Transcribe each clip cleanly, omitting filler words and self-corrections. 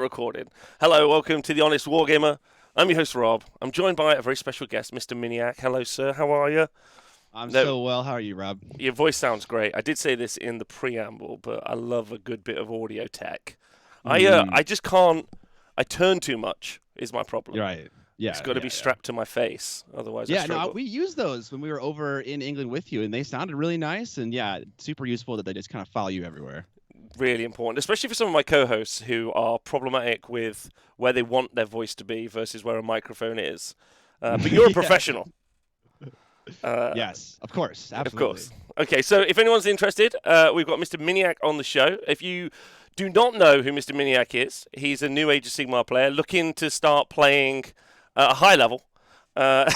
Recording. Hello, welcome to the Honest Wargamer. I'm your host Rob. I'm joined by a very special guest, Mr. Miniac. Hello, sir. How are you? I'm No, so well. How are you, Rob? your voice sounds great. I did say this in the preamble, but I love a good bit of audio tech. I Mm, just can't. I turn too much is my problem. you're right. It's Yeah, got to yeah, be yeah. strapped to my face, otherwise I Yeah, no, struggle. we used those when we were over in England with you, and they sounded really nice. And yeah, super useful that they just kind of follow you everywhere. Really important, especially for some of my co-hosts who are problematic with where they want their voice to be versus where a microphone is. But you're a Yeah. professional. Uh, Yes, of course, Of absolutely. course. Okay, so if anyone's interested, we've got Mr. Miniac on the show. If you do not know who Mr. Miniac is, he's a new Age of Sigmar player looking to start playing at a high level. Uh,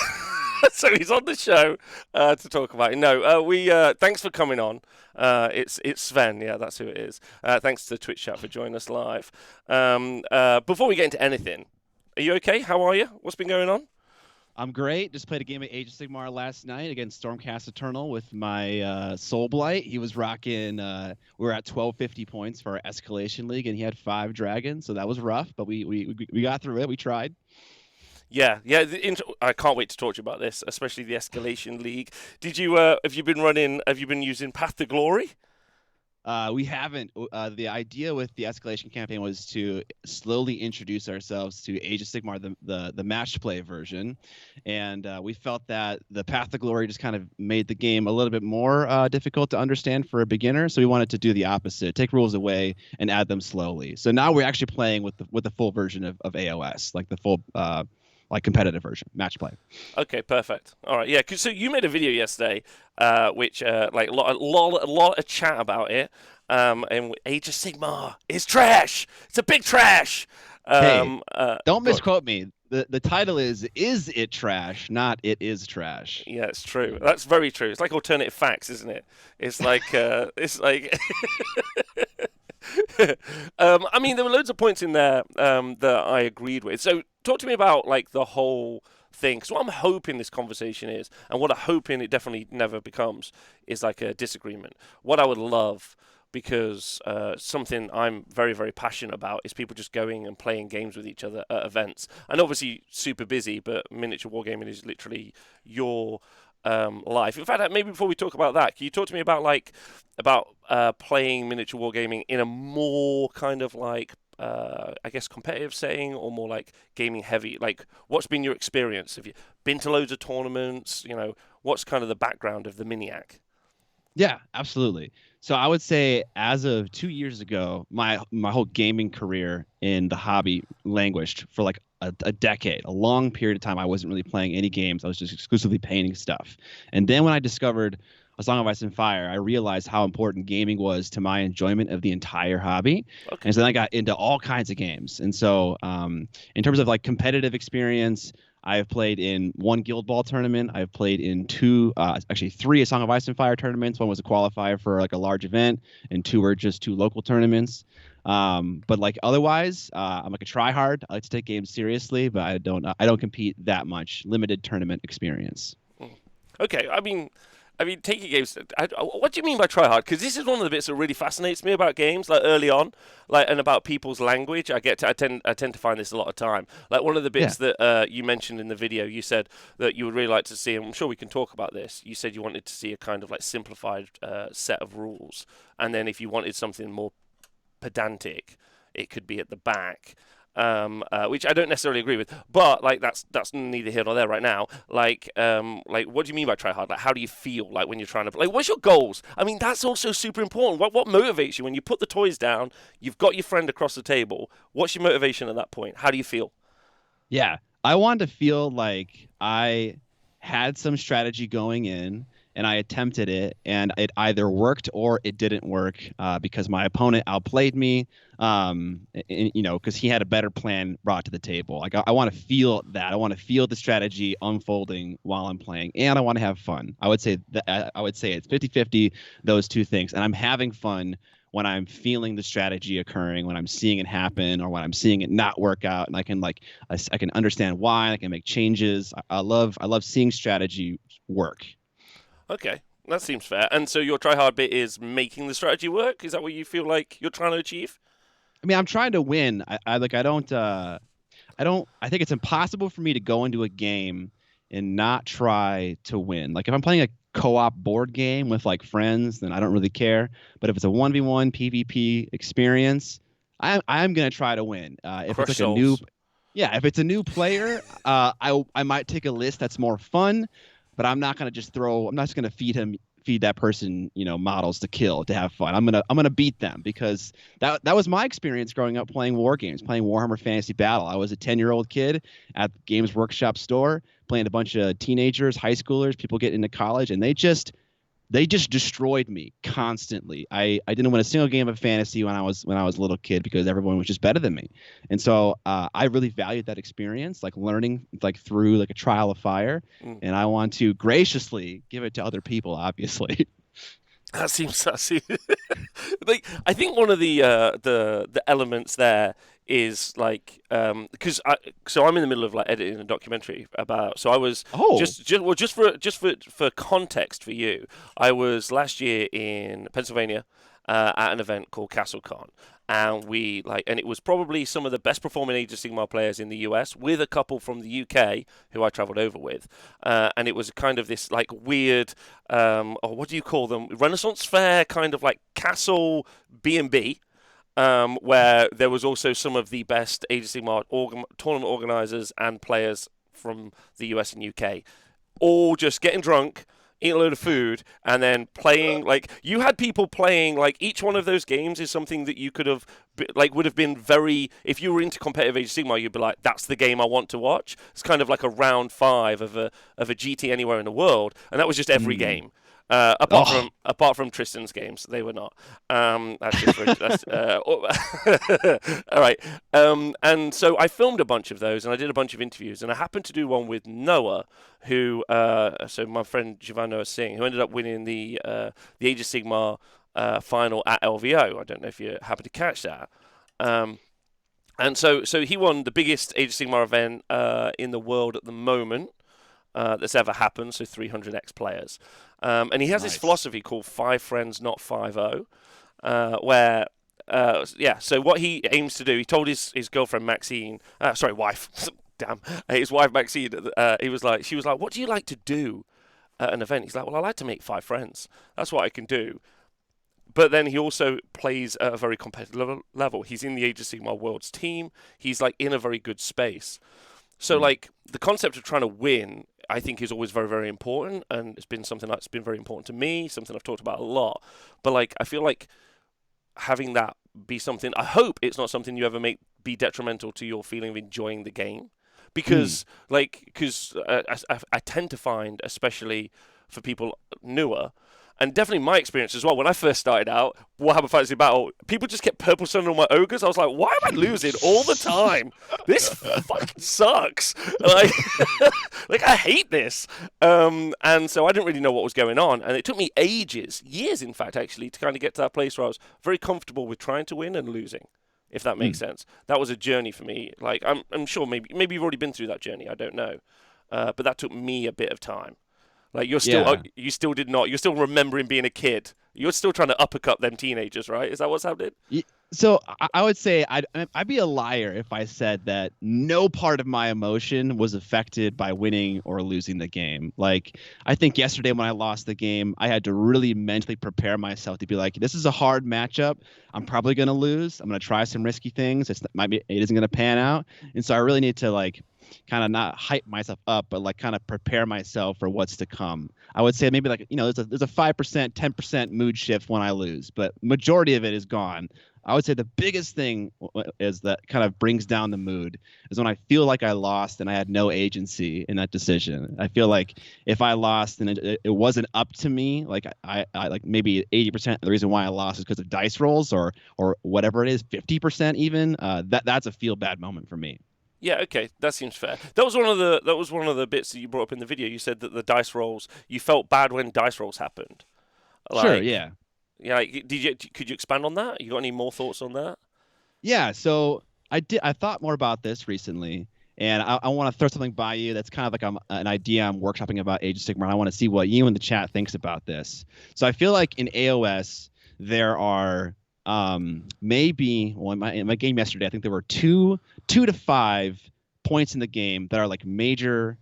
so he's on the show to talk about it. No, we thanks for coming on. It's Sven, yeah, that's who it is. Thanks to Twitch chat for joining us live. Before we get into anything, are you okay? How are you? What's been going on? I'm great. Just played a game of Age of Sigmar last night against Stormcast Eternal with my Soul Blight. He was rocking. We were at 1250 points for our Escalation League, and he had 5 dragons, so that was rough. But we got through it. We tried. Yeah, yeah. I can't wait to talk to you about this, especially the Escalation League. Did you have you been running? Have you been using Path to Glory? We haven't. The idea with the escalation campaign was to slowly introduce ourselves to Age of Sigmar, the match play version, and we felt that the Path to Glory just kind of made the game a little bit more difficult to understand for a beginner. So we wanted to do the opposite, take rules away and add them slowly. So now we're actually playing with the full version of AOS, like the full like competitive version, match play. Okay, perfect. All right, yeah. So you made a video yesterday, which like a lot of chat about it. And Age of Sigmar is trash. It's a big trash. Hey, don't Go on. misquote me. The title is it trash, not it is trash. Yeah, it's true. That's very true. It's like alternative facts, isn't it? It's like I mean, there were loads of points in there that I agreed with. So, talk to me about like the whole thing. Because what I'm hoping this conversation is, and what I'm hoping it definitely never becomes, is like a disagreement. What I would love, because something I'm very, very passionate about, is people just going and playing games with each other at events. And obviously, super busy, but miniature wargaming is literally your life. In fact, maybe before we talk about that, can you talk to me about playing miniature wargaming in a more kind of like I guess competitive setting or more like gaming heavy? Like, what's been your experience? Have you been to loads of tournaments? You know, what's kind of the background of the Miniac? Yeah, absolutely. So I would say as of 2 years ago, my whole gaming career in the hobby languished for like a decade, a long period of time. I wasn't really playing any games. I was just exclusively painting stuff. And then when I discovered A Song of Ice and Fire, I realized how important gaming was to my enjoyment of the entire hobby. Okay. And so then I got into all kinds of games. And so in terms of like competitive experience, I have played in one Guild Ball tournament. I've played in two, actually three A Song of Ice and Fire tournaments. One was a qualifier for like a large event, and two were just two local tournaments. But like otherwise, I'm like a try hard. I like to take games seriously, but I don't compete that much. Limited tournament experience. Mm. Okay, I mean, taking games. What do you mean by try hard? Because this is one of the bits that really fascinates me about games, like early on, like and about people's language. I tend to find this a lot of time. Like one of the Yeah. bits that you mentioned in the video, you said that you would really like to see, and I'm sure we can talk about this. You said you wanted to see a kind of like simplified set of rules, and then if you wanted something more pedantic, it could be at the back. Which I don't necessarily agree with, but like that's neither here nor there right now. Like what do you mean by try hard? Like how do you feel like when you're trying to like what's your goals? I mean that's also super important. What motivates you when you put the toys down? You've got your friend across the table. What's your motivation at that point? How do you feel? Yeah. I wanted to feel like I had some strategy going in and I attempted it and it either worked or it didn't work because my opponent outplayed me, because he had a better plan brought to the table. Like I want to feel that. I want to feel the strategy unfolding while I'm playing and I want to have fun. I would say it's 50-50, those two things. And I'm having fun when I'm feeling the strategy occurring, when I'm seeing it happen, or when I'm seeing it not work out, and I can understand why, I can make changes. I love seeing strategy work. Okay, that seems fair. And so your try hard bit is making the strategy work. Is that what you feel like you're trying to achieve? I mean, I'm trying to win. I like. I don't. I think it's impossible for me to go into a game and not try to win. Like if I'm playing a co-op board game with like friends, then I don't really care. But if it's a 1v1 PvP experience, I'm gonna try to win. If it's Crush like a new, souls. yeah, if it's a new player, I might take a list that's more fun, but I'm not gonna just throw. I'm not just gonna feed that person, models to kill to have fun. I'm gonna beat them because that was my experience growing up playing war games, playing Warhammer Fantasy Battle. I was a 10-year-old kid at Games Workshop store playing a bunch of teenagers, high schoolers, people getting into college, and they just destroyed me constantly. I didn't win a single game of fantasy when I was a little kid because everyone was just better than me. And so I really valued that experience, like learning like through like a trial of fire. Mm. And I want to graciously give it to other people, obviously. That seems sassy. Like I think one of the elements there is like because I'm in the middle of like editing a documentary about so I was Oh, just for context for you, I was last year in Pennsylvania at an event called CastleCon, and it was probably some of the best performing Age of Sigmar players in the US, with a couple from the UK who I travelled over with, and it was kind of this like weird, or what do you call them, Renaissance fair kind of like castle B&B. Where there was also some of the best Age of Sigmar tournament organisers and players from the US and UK, all just getting drunk, eating a load of food, and then playing. Like you had people playing. Like each one of those games is something that you could have, would have been very. If you were into competitive Age of Sigmar, you'd be like, "That's the game I want to watch." It's kind of like a round five of a GT anywhere in the world, and that was just every mm. game. Apart Oh, from apart from Tristan's games, they were not. That's just all right. And so I filmed a bunch of those, and I did a bunch of interviews, and I happened to do one with Noah, who so my friend Giovanna Singh, who ended up winning the Age of Sigmar final at LVO. I don't know if you happened to catch that. And so he won the biggest Age of Sigmar event in the world at the moment that's ever happened, so 300x players. And he has this nice. philosophy called Five Friends, Not 5-0, where, so what he aims to do, he told his girlfriend Maxine, sorry, wife, damn, his wife Maxine, she was like, what do you like to do at an event? He's like, well, I like to make 5 friends. That's what I can do. But then he also plays at a very competitive level. He's in the Age of Sigmar Worlds team. He's like in a very good space. So, Mm. like, the concept of trying to win, I think, is always very, very important, and it's been something that's been very important to me, something I've talked about a lot. But, like, I feel like having that be something, I hope it's not something you ever make be detrimental to your feeling of enjoying the game. Mm. I tend to find, especially for people newer, and definitely my experience as well. When I first started out, Warhammer Fantasy Battle, people just kept purple sunning on my ogres. I was like, why am I losing all the time? This fucking sucks. Like, like I hate this. And so I didn't really know what was going on, and it took me ages, years, in fact, actually, to kind of get to that place where I was very comfortable with trying to win and losing. If that makes Mm. sense, that was a journey for me. Like I'm sure maybe you've already been through that journey. I don't know, but that took me a bit of time. Like Yeah. you still did not. You're still remembering being a kid. You're still trying to uppercut them teenagers, right? Is that what's happening? So I would say I'd be a liar if I said that no part of my emotion was affected by winning or losing the game. Like I think yesterday when I lost the game, I had to really mentally prepare myself to be like, this is a hard matchup. I'm probably gonna lose. I'm gonna try some risky things. It isn't gonna pan out, and so I really need to like kind of not hype myself up, but like kind of prepare myself for what's to come. I would say maybe like there's a 5%, 10% mood shift when I lose, but majority of it is gone. I would say the biggest thing is that kind of brings down the mood is when I feel like I lost and I had no agency in that decision. I feel like if I lost and it wasn't up to me, like I like maybe 80% of the reason why I lost is because of dice rolls or whatever it is, 50% even. That's a feel bad moment for me. Yeah, okay, that seems fair. That was one of the bits that you brought up in the video. You said that the dice rolls, you felt bad when dice rolls happened. Sure, Like, yeah. yeah, could you expand on that? You got any more thoughts on that? Yeah, so I thought more about this recently, and I want to throw something by you that's kind of like an idea I'm workshopping about Age of Sigmar. And I want to see what you in the chat thinks about this. So I feel like in AOS there are maybe well, in my game yesterday, I think there were two to 5 points in the game that are like major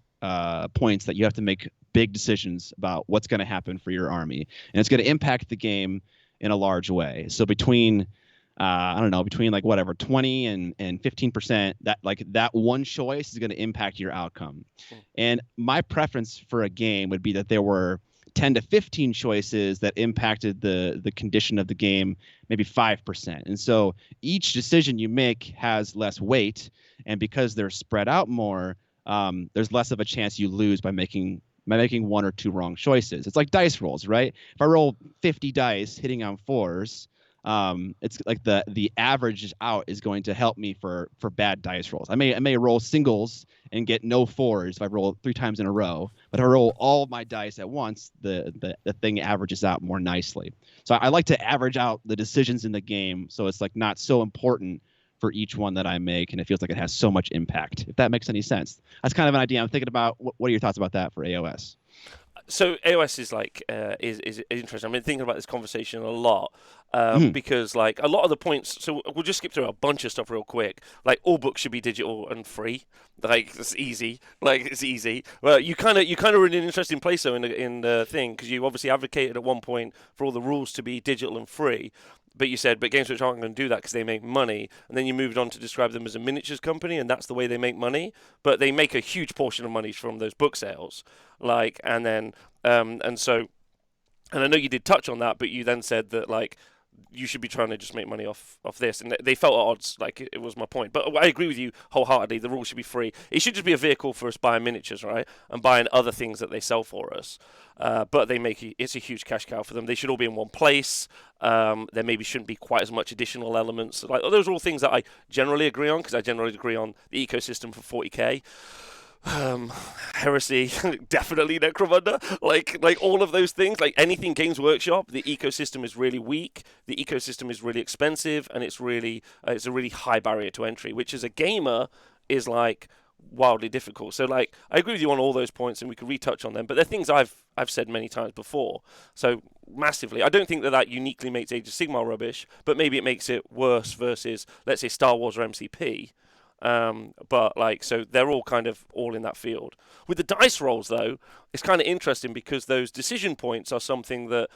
points that you have to make big decisions about what's going to happen for your army, and it's going to impact the game in a large way. So between I don't know, between like whatever 20 and 15%, that one choice is going to impact your outcome. And my preference for a game would be that there were 10 to 15 choices that impacted the condition of the game, maybe 5%. And so each decision you make has less weight, and because they're spread out more, there's less of a chance you lose by making 1 or 2 wrong choices. It's like dice rolls, right? If I roll 50 dice hitting on 4s, it's like the average out is going to help me for bad dice rolls. I may roll singles and get no 4s if I roll 3 times in a row, but if I roll all my dice at once, the thing averages out more nicely. So I like to average out the decisions in the game, so it's like not so important for each one that I make, and it feels like it has so much impact. If that makes any sense, that's kind of an idea I'm thinking about. What are your thoughts about that for AOS? So AOS is like is interesting. I've been thinking about this conversation a lot because like a lot of the points. So we'll just skip through a bunch of stuff real quick. Like all books should be digital and free. Like it's easy. Like it's easy. Well, you kind of are in an interesting place though in the thing, because you obviously advocated at one point for all the rules to be digital and free. But you said, but GameSwitch aren't going to do that because they make money. And then you moved on to describe them as a miniatures company, and that's the way they make money. But they make a huge portion of money from those book sales. Like, and then, and so, and I know you did touch on that, but you then said that, like, you should be trying to just make money off this. And they felt at odds, like, it was my point. But I agree with you wholeheartedly. The rules should be free. It should just be a vehicle for us buying miniatures, right? And buying other things that they sell for us. But it's a huge cash cow for them. They should all be in one place. There maybe shouldn't be quite as much additional elements. Like those are all things that I generally agree on, because I generally agree on the ecosystem for 40k. Heresy, definitely Necromunda. Like all of those things. Like anything Games Workshop, the ecosystem is really weak. The ecosystem is really expensive, and it's a really high barrier to entry, which as a gamer is like wildly difficult. So like I agree with you on all those points, and we could retouch on them, but they're things I've said many times before. So massively, I don't think that uniquely makes Age of Sigmar rubbish, but maybe it makes it worse versus, let's say, Star Wars or MCP. But like, so they're all kind of all in that field. With the dice rolls though, it's kind of interesting because those decision points are something that,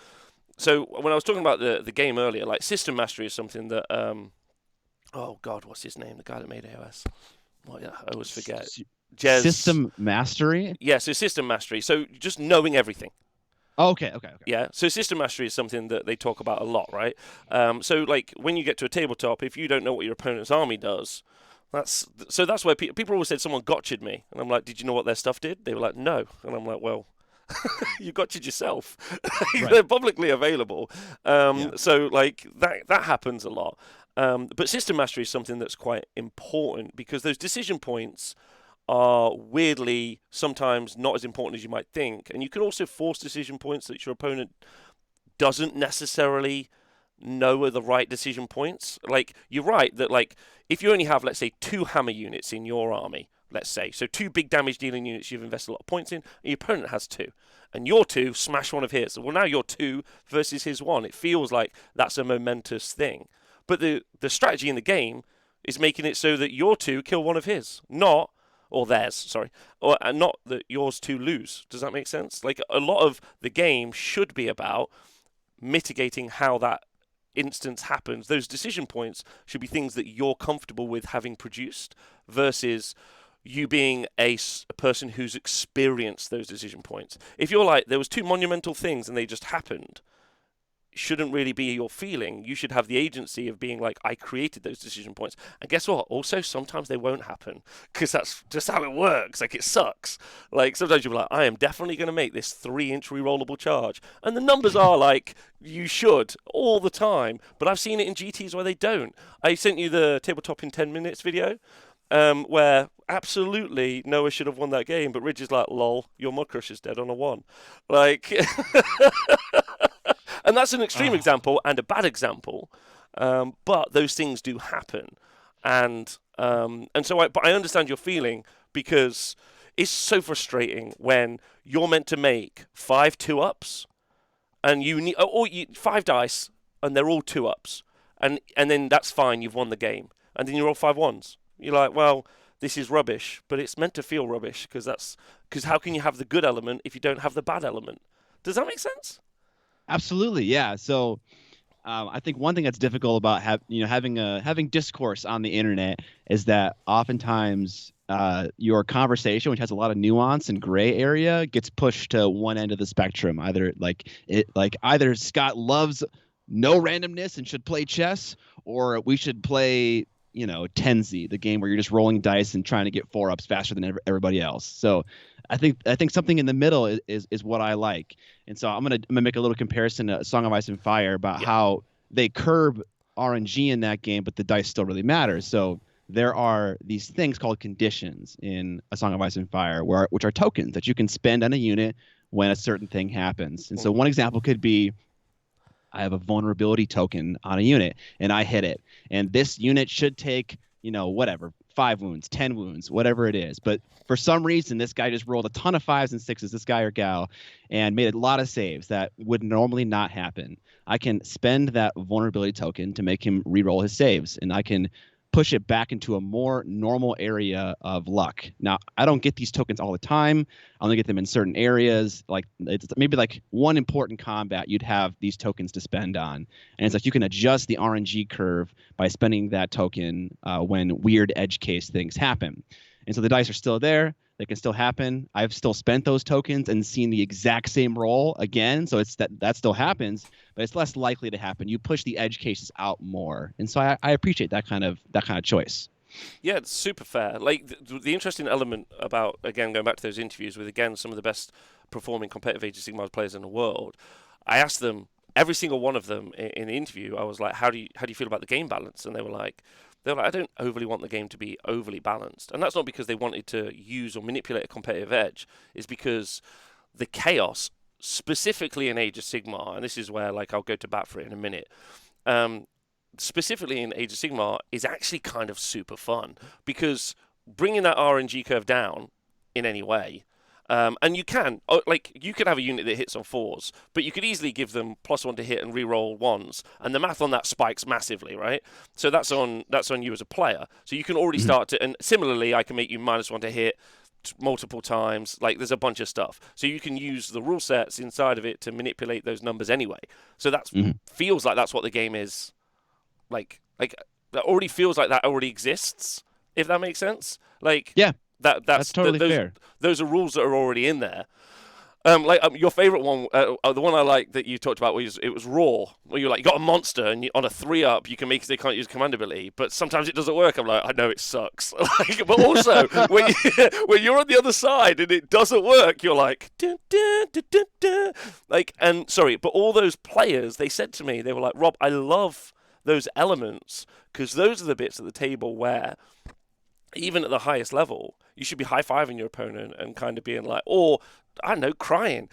so when I was talking about the game earlier, like system mastery is something that oh god, what's his name, the guy that made AOS? Well, yeah, I always forget. Jez. System mastery? Yeah, so system mastery. So just knowing everything. Oh, okay. Yeah, so system mastery is something that they talk about a lot, right? So like when you get to a tabletop, if you don't know what your opponent's army does, that's why people always said someone gotcha'd me, and I'm like, did you know what their stuff did? They were like, no, and I'm like, well, you gotcha'd yourself. Right. They're publicly available. So like that happens a lot. But system mastery is something that's quite important, because those decision points are weirdly sometimes not as important as you might think, and you can also force decision points that your opponent doesn't necessarily know are the right decision points. Like, you're right that, like, if you only have, let's say, 2 hammer units in your army, let's say, so 2 big damage dealing units you've invested a lot of points in, and your opponent has 2, and your 2 smash one of his. Well, now you're 2 versus his 1. It feels like that's a momentous thing. But the strategy in the game is making it so that your 2 kill one of his, not, or theirs, sorry, or not that yours 2 lose. Does that make sense? Like, a lot of the game should be about mitigating how that instance happens. Those decision points should be things that you're comfortable with having produced, versus you being a person who's experienced those decision points. If you're like, there was 2 monumental things and they just happened, shouldn't really be your feeling. You should have the agency of being like, I created those decision points. And guess what? Also, sometimes they won't happen, because that's just how it works. Like, it sucks. Like, sometimes you'll be like, I am definitely going to make this 3-inch rerollable charge. And the numbers are like, you should, all the time. But I've seen it in GTs where they don't. I sent you the tabletop in 10 minutes video, where absolutely Noah should have won that game, but Ridge is like, lol, your Mud Crusher's dead on a 1. Like... And that's an extreme example and a bad example, but those things do happen, and so I understand your feeling, because it's so frustrating when you're meant to make 5 2-ups, and you need 5 dice, and they're all 2-ups, and then that's fine. You've won the game, and then you roll 5 1s. You're like, well, this is rubbish, but it's meant to feel rubbish because how can you have the good element if you don't have the bad element? Does that make sense? Absolutely, yeah. So I think one thing that's difficult about having discourse on the internet is that oftentimes your conversation, which has a lot of nuance and gray area, gets pushed to one end of the spectrum. Either Scott loves no randomness and should play chess, or we should play Tenzi, the game where you're just rolling dice and trying to get 4-ups faster than everybody else. So I think something in the middle is what I like. And so I'm gonna make a little comparison to Song of Ice and Fire about how they curb RNG in that game, but the dice still really matter. So there are these things called conditions in A Song of Ice and Fire, which are tokens that you can spend on a unit when a certain thing happens. And so one example could be, I have a vulnerability token on a unit, and I hit it. And this unit should take, whatever, 5 wounds, 10 wounds, whatever it is. But for some reason, this guy just rolled a ton of 5s and 6s, this guy or gal, and made a lot of saves that would normally not happen. I can spend that vulnerability token to make him re-roll his saves, and I can push it back into a more normal area of luck. Now, I don't get these tokens all the time. I only get them in certain areas. Like it's maybe like one important combat you'd have these tokens to spend on. And it's like you can adjust the RNG curve by spending that token when weird edge case things happen. And so the dice are still there. They can still happen. I've still spent those tokens and seen the exact same roll again. So it's that still happens, but it's less likely to happen. You push the edge cases out more. And so I appreciate that kind of choice. Yeah, it's super fair. Like the interesting element about, again, going back to those interviews with, again, some of the best performing competitive Age of Sigmar players in the world, I asked them, every single one of them in the interview, I was like, how do you feel about the game balance? And they were like, I don't overly want the game to be overly balanced. And that's not because they wanted to use or manipulate a competitive edge. It's because the chaos, specifically in Age of Sigmar, and this is where I'll go to bat for it in a minute, specifically in Age of Sigmar, is actually kind of super fun. Because bringing that RNG curve down in any way, and you can, you could have a unit that hits on 4s, but you could easily give them +1 to hit and re-roll 1s, and the math on that spikes massively, right? So that's on you as a player. So you can already start to, and similarly, I can make you -1 to hit multiple times. There's a bunch of stuff. So you can use the rule sets inside of it to manipulate those numbers anyway. So that feels like that's what the game is. That already feels like that already exists, if that makes sense. Yeah. That's totally fair. Those are rules that are already in there. Your favorite one, the one I like that you talked about was Raw, where you got a monster and on a 3-up you can make they can't use command ability, but sometimes it doesn't work. I'm like, I know it sucks, but also when you're on the other side and it doesn't work, you're like, dun, dun, dun, dun, dun. But all those players, they said to me, they were like, Rob, I love those elements because those are the bits at the table where, even at the highest level, you should be high-fiving your opponent and kind of being like, or I don't know, crying.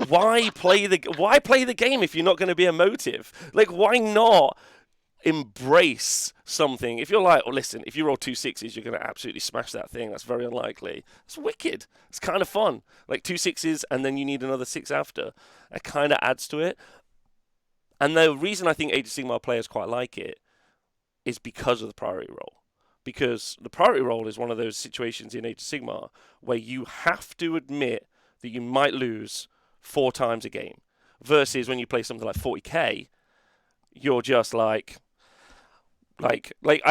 Why play the game if you're not going to be emotive? Why not embrace something? If you're like, oh, listen, if you roll 2 6s, you're going to absolutely smash that thing. That's very unlikely. It's wicked. It's kind of fun. 2 6s and then you need another 6 after. It kind of adds to it. And the reason I think Age of Sigmar players quite like it is because of the priority roll. Because the priority roll is one of those situations in Age of Sigmar where you have to admit that you might lose 4 times a game. Versus when you play something like 40k, you're just like I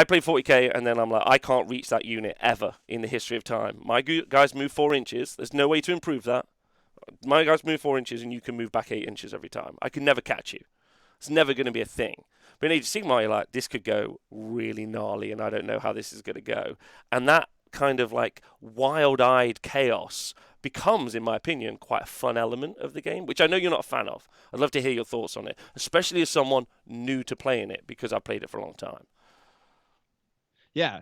play 40k and then I'm like, I can't reach that unit ever in the history of time. My guys move 4 inches. There's no way to improve that. My guys move 4 inches and you can move back 8 inches every time. I can never catch you. It's never going to be a thing. But in Age of Sigmar, you're like, this could go really gnarly, and I don't know how this is going to go. And that kind of wild-eyed chaos becomes, in my opinion, quite a fun element of the game, which I know you're not a fan of. I'd love to hear your thoughts on it, especially as someone new to playing it, because I've played it for a long time. Yeah.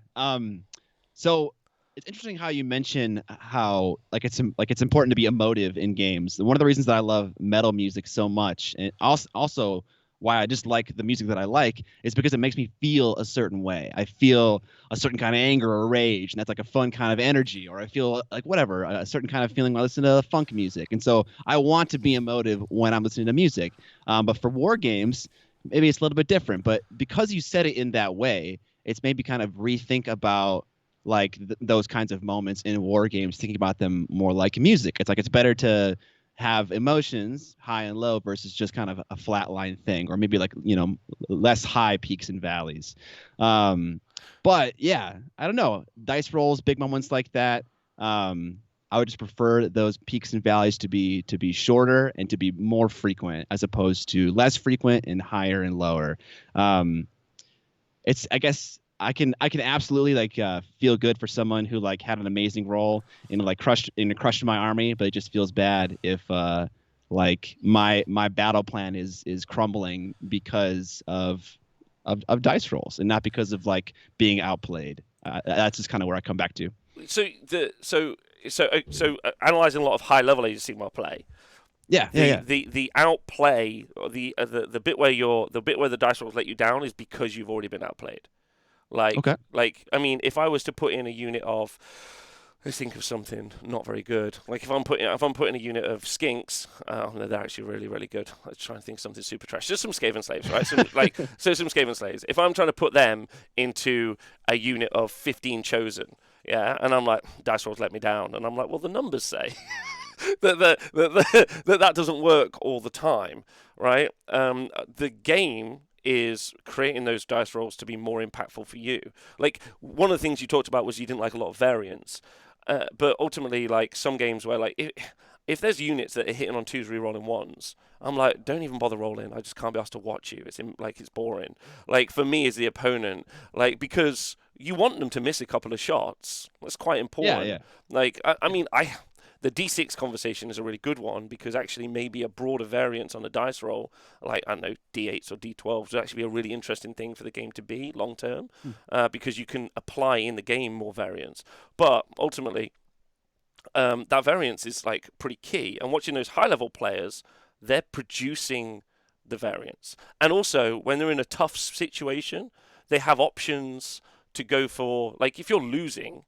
So it's interesting how you mention how it's important to be emotive in games. One of the reasons that I love metal music so much, and also why I just like the music that I like, is because it makes me feel a certain way. I feel a certain kind of anger or rage, and that's a fun kind of energy. Or I feel whatever, a certain kind of feeling when I listen to funk music. And so I want to be emotive when I'm listening to music. But for war games, maybe it's a little bit different. But because you said it in that way, it's made me kind of rethink about like those kinds of moments in war games, thinking about them more like music. It's like it's better to have emotions high and low versus just kind of a flatline thing, or maybe like, you know, less high peaks and valleys. But yeah, I don't know, dice rolls, big moments like that. I would just prefer those peaks and valleys to be shorter and to be more frequent, as opposed to less frequent and higher and lower. It's, I guess I can absolutely like feel good for someone who like had an amazing role and like crushed my army, but it just feels bad if like my battle plan is crumbling because of dice rolls and not because of like being outplayed. That's just kind of where I come back to. So analyzing a lot of high level Age of Sigmar play, Yeah, yeah, the yeah. the outplay, or the bit where the dice rolls let you down is because you've already been outplayed. Okay. Like I mean, if I was to put in a unit of, let's think of something not very good. Like if I'm putting a unit of skinks, no, they're actually really really good. Let's try and think of something super trash. Just some Skaven slaves, right? Some some Skaven slaves. If I'm trying to put them into a unit of 15 chosen, yeah, and I'm like, dice rolls let me down, and I'm like, well, the numbers say that doesn't work all the time, right? The game is creating those dice rolls to be more impactful for you. Like one of the things you talked about was you didn't like a lot of variance, but ultimately, like some games where like if there's units that are hitting on twos, re-rolling ones, I'm like, don't even bother rolling. I just can't be asked to watch you. It's boring. Like for me as the opponent, like because you want them to miss a couple of shots. That's quite Yeah, important. yeah. Like I mean, the D6 conversation is a really good one because actually maybe a broader variance on a dice roll, like I don't know D8s or D12s, would actually be a really interesting thing for the game to be long term, Hmm. because you can apply in the game more variance. But ultimately, that variance is like pretty key. And watching those high level players, they're producing the variance, and also when they're in a tough situation, they have options to go for. Like if you're losing,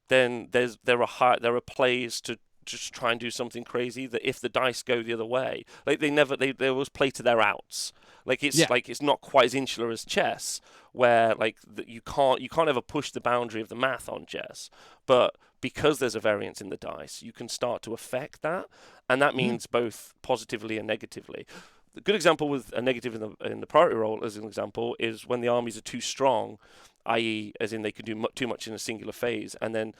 then there are plays to just try and do something crazy that if the dice go the other way, like they always play to their outs. Yeah. Like it's not quite as insular as chess, where like you can't ever push the boundary of the math on chess, but because there's a variance in the dice, you can start to affect that, and that Mhm. means both positively and negatively. The good example with a negative in the priority roll, as an example, is when the armies are too strong, i.e., as in they can do too much in a singular phase. And then,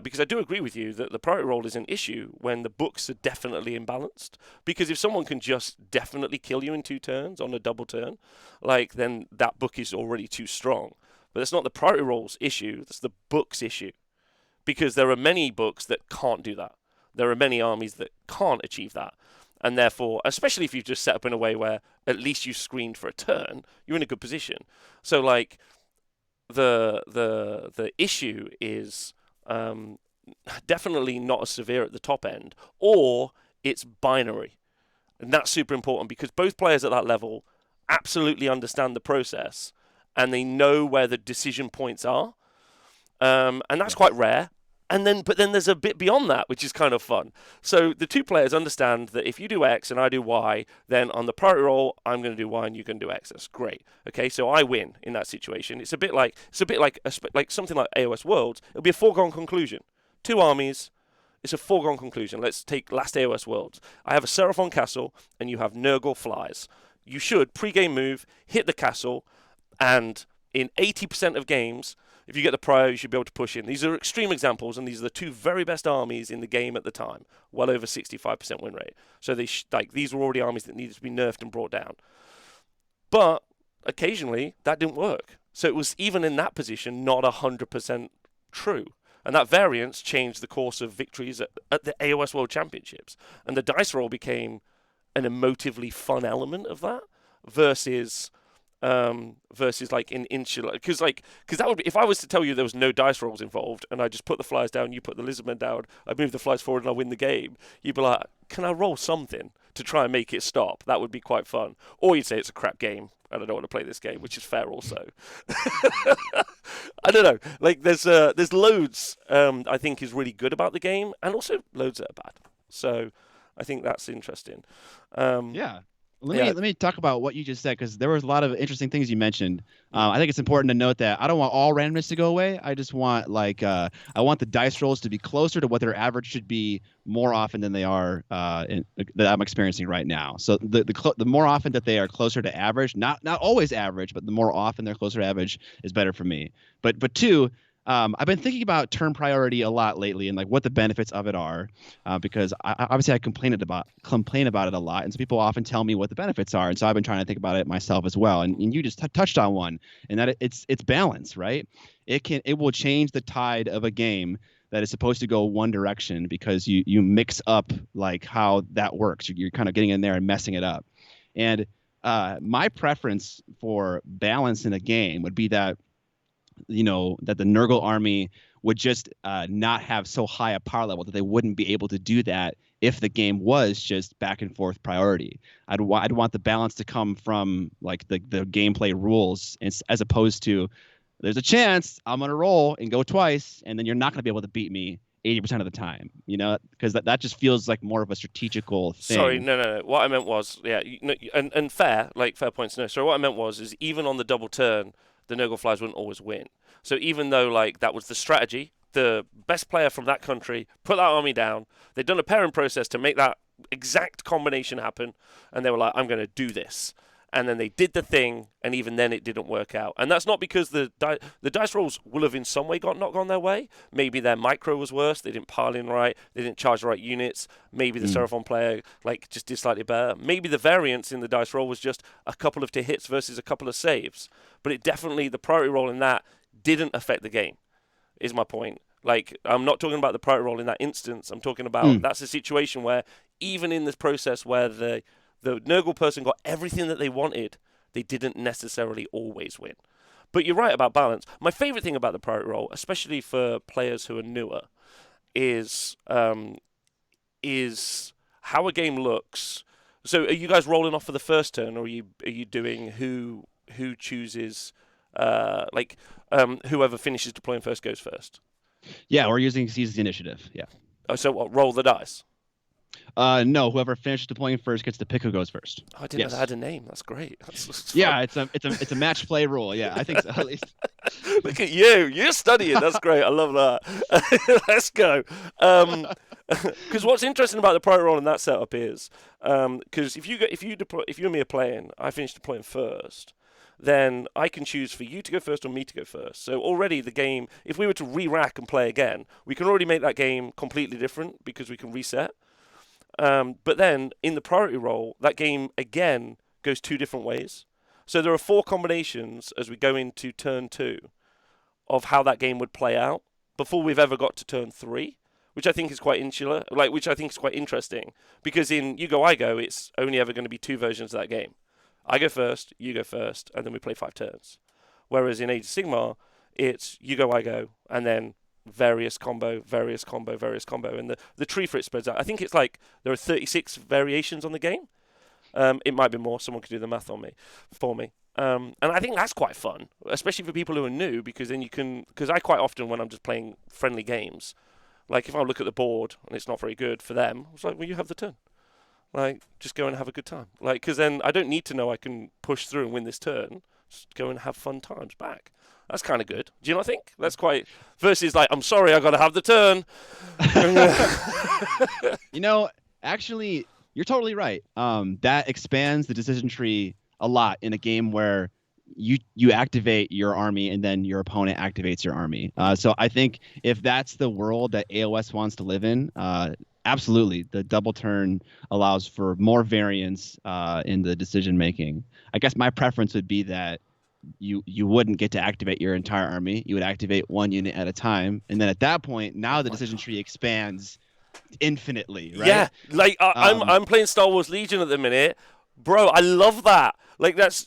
because I do agree with you that the priority roll is an issue when the books are definitely imbalanced. Because if someone can just definitely kill you in 2 turns on a double turn, like then that book is already too strong. But it's not the priority roll's issue; that's the book's issue. Because there are many books that can't do that. There are many armies that can't achieve that. And therefore, especially if you've just set up in a way where at least you screened for a turn, you're in a good position. So like the issue is definitely not as severe at the top end, or it's binary, and that's super important because both players at that level absolutely understand the process and they know where the decision points are, and that's quite Yes. rare. But then there's a bit beyond that, which is kind of fun. So the two players understand that if you do X and I do Y, then on the priority roll, I'm going to do Y and you're going to do X. That's great. Okay, so I win in that situation. It's a bit like something like AOS Worlds. It'll be a foregone conclusion. Two armies. It's a foregone conclusion. Let's take last AOS Worlds. I have a Seraphon castle and you have Nurgle flies. You should pre-game move, hit the castle, and in 80% of games, if you get the prior, you should be able to push in. These are extreme examples, and these are the two very best armies in the game at the time. Well over 65% win rate. So these were already armies that needed to be nerfed and brought down. But occasionally, that didn't work. So it was even in that position not 100% true. And that variance changed the course of victories at the AOS World Championships. And the dice roll became an emotively fun element of that versus versus like in insular, because that would be, if I was to tell you there was no dice rolls involved and I just put the flyers down, you put the lizardmen down, I move the flyers forward and I win the game, you'd be like, can I roll something to try and make it stop? That would be quite fun. Or you'd say it's a crap game and I don't want to play this game, which is fair also. I don't know, like there's loads I think is really good about the game, and also loads that are bad. So I think that's interesting. um Yeah. Yeah. Let me talk about what you just said because there was a lot of interesting things you mentioned. I think it's important to note that I don't want all randomness to go away. I just want I want the dice rolls to be closer to what their average should be more often than they are that I'm experiencing right now. So the more often that they are closer to average, not always average, but the more often they're closer to average is better for me. But two. I've been thinking about turn priority a lot lately and like what the benefits of it are, because obviously I complain about it a lot, and so people often tell me what the benefits are, and so I've been trying to think about it myself as well. And you just touched on one, and that it's balance, right? It will change the tide of a game that is supposed to go one direction because you mix up like how that works. You're kind of getting in there and messing it up, and my preference for balance in a game would be that that the Nurgle army would just not have so high a power level that they wouldn't be able to do that if the game was just back and forth priority. I'd want the balance to come from like the gameplay rules, as opposed to there's a chance I'm going to roll and go twice, and then you're not going to be able to beat me 80% of the time, because that just feels like more of a strategical Sorry, thing. no. What I meant was, yeah, and fair, like fair points. No, so what I meant was, is even on the double turn, the Nurgle flies wouldn't always win. So even though like that was the strategy, the best player from that country put that army down. They'd done a pairing process to make that exact combination happen, and they were like, "I'm going to do this." And then they did the thing, and even then it didn't work out. And that's not because the dice rolls will have in some way not gone their way. Maybe their micro was worse. They didn't pile in right. They didn't charge the right units. Maybe the Seraphon player like just did slightly better. Maybe the variance in the dice roll was just a couple of hits versus a couple of saves. But it definitely, the priority roll in that didn't affect the game, is my point. Like, I'm not talking about the priority roll in that instance. I'm talking about that's a situation where even in this process where the Nurgle person got everything that they wanted, they didn't necessarily always win. But you're right about balance. My favorite thing about the priority roll, especially for players who are newer, is how a game looks. So are you guys rolling off for the first turn, or are you doing who chooses whoever finishes deploying first goes first? Yeah, we're using season's initiative. Yeah. Oh, so what, roll the dice? No, whoever finishes deploying first gets to pick who goes first. Oh, I didn't know that had a name. That's great. That's yeah, it's a match play rule. Yeah, I think so, at least. Look at you. You're studying. That's great. I love that. Let's go. Because what's interesting about the priority roll in that setup is because if you and me are playing, I finish deploying first, then I can choose for you to go first or me to go first. So already the game, if we were to re-rack and play again, we can already make that game completely different because we can reset. But then in the priority roll, that game again goes two different ways. So there are 4 combinations as we go into turn 2 of how that game would play out before we've ever got to turn 3, which I think is quite which I think is quite interesting, because in You Go, I Go, it's only ever going to be 2 versions of that game. I go first, you go first, and then we play 5 turns. Whereas in Age of Sigmar, it's you go, I go, and then various combo, and the tree for it spreads out. I think it's like there are 36 variations on the game. It might be more. Someone could do the math for me. And I think that's quite fun, especially for people who are new, because then you can. Because I quite often, when I'm just playing friendly games, like if I look at the board and it's not very good for them, it's like, well, you have the turn. Like, just go and have a good time. Like, because then I don't need to know I can push through and win this turn. Just go and have fun times back. That's kind of good. Do you not think? That's quite. Versus, like, I'm sorry, I got to have the turn. Actually, you're totally right. That expands the decision tree a lot in a game where you activate your army and then your opponent activates your army. So I think if that's the world that AOS wants to live in, absolutely, the double turn allows for more variance in the decision making. I guess my preference would be that you wouldn't get to activate your entire army. You would activate one unit at a time, and then at that point, now the decision tree expands infinitely, right? Yeah, like I'm playing Star Wars Legion at the minute, bro. I love that. Like that's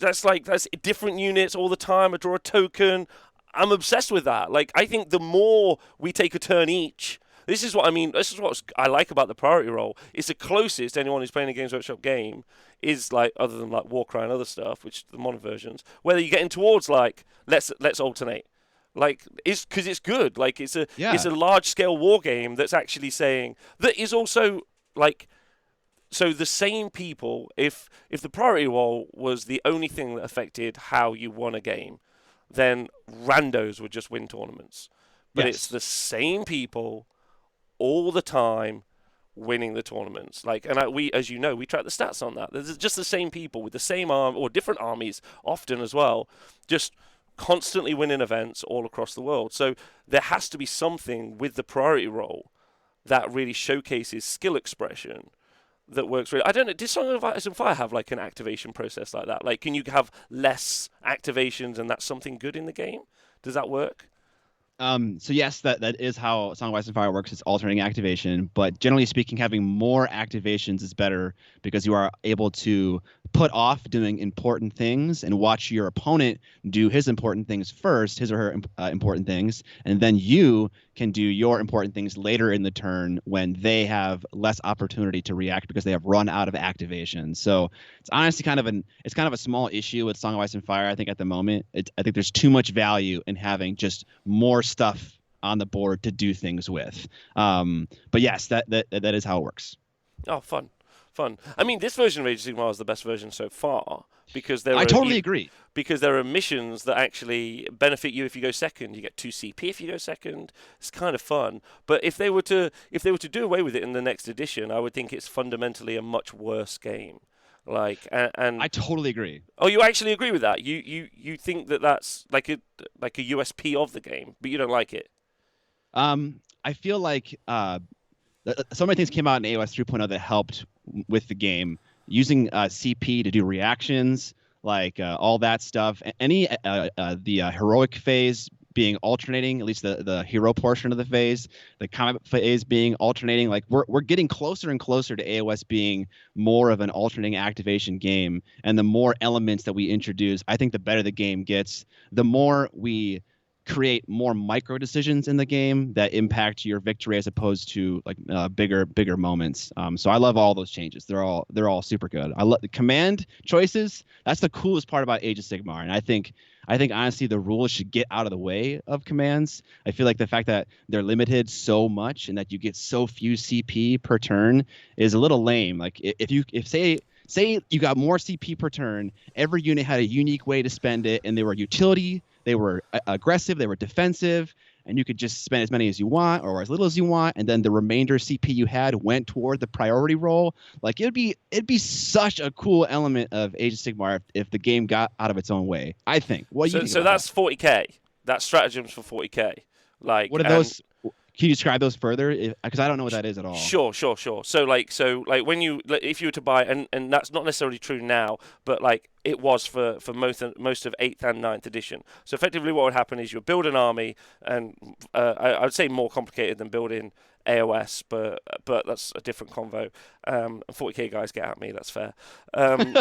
different units all the time. I draw a token. I'm obsessed with that. Like, I think the more we take a turn each, this is what I mean. This is what I like about the priority roll. It's the closest anyone who's playing a Games Workshop game is, like, other than like Warcry and other stuff, which the modern versions, whether you're getting towards like let's alternate. Like, it's because it's good. Like, it's a large scale war game that's actually saying that is also like so the same people, if the priority role was the only thing that affected how you won a game, then randos would just win tournaments. But it's Yes. the same people all the time winning the tournaments. Like, and we, as you know, we track the stats on that. There's just the same people with the same arm or different armies often as well, just constantly winning events all across the world. So there has to be something with the priority role that really showcases skill expression that works really. I don't know. Did Song of Ice and Fire have like an activation process like that? Like, can you have less activations and that's something good in the game? Does that work? So yes, that is how Song of Ice and Fire works. It's alternating activation, but generally speaking, having more activations is better because you are able to put off doing important things and watch your opponent do his important things first, his or her important things, and then you can do your important things later in the turn when they have less opportunity to react because they have run out of activation. So it's honestly kind of a small issue with Song of Ice and Fire. I think at the moment, I think there's too much value in having just more stuff on the board to do things with. But yes, that is how it works. Oh, fun, fun. I mean, this version of Age of Sigmar is the best version so far because I totally agree. because there are missions that actually benefit you if you go second. You get 2 CP if you go second. It's kind of fun. But if they were to do away with it in the next edition, I would think it's fundamentally a much worse game. Like and I totally agree. oh, you actually agree with that? You think that that's like a USP of the game, but you don't like it. I feel like so many things came out in AOS 3.0 that helped with the game. Using CP to do reactions, like all that stuff. Any the heroic phase being alternating, at least the hero portion of the phase, the combat phase being alternating. Like we're getting closer and closer to AOS being more of an alternating activation game. And the more elements that we introduce, I think the better the game gets. The more we create more micro decisions in the game that impact your victory as opposed to like bigger moments. So I love all those changes. They're all super good. I love the command choices. That's the coolest part about Age of Sigmar, and I think honestly the rules should get out of the way of commands. I feel like the fact that they're limited so much and that you get so few CP per turn is a little lame. Like if say you got more CP per turn, every unit had a unique way to spend it, and they were utility, they were aggressive, they were defensive, and you could just spend as many as you want or as little as you want, and then the remainder CP you had went toward the priority role. Like it'd be such a cool element of Age of Sigmar if the game got out of its own way. I think. What do you think So about that's 40k. That's stratagems for 40k. that? Like What are and those? Can you describe those further? Because I don't know what that is at all. Sure. So like when you if you were to buy and that's not necessarily true now, but like it was for most of 8th and 9th edition. So effectively what would happen is you would build an army and I would say more complicated than building AOS, but that's a different convo. 40k guys get at me, that's fair. But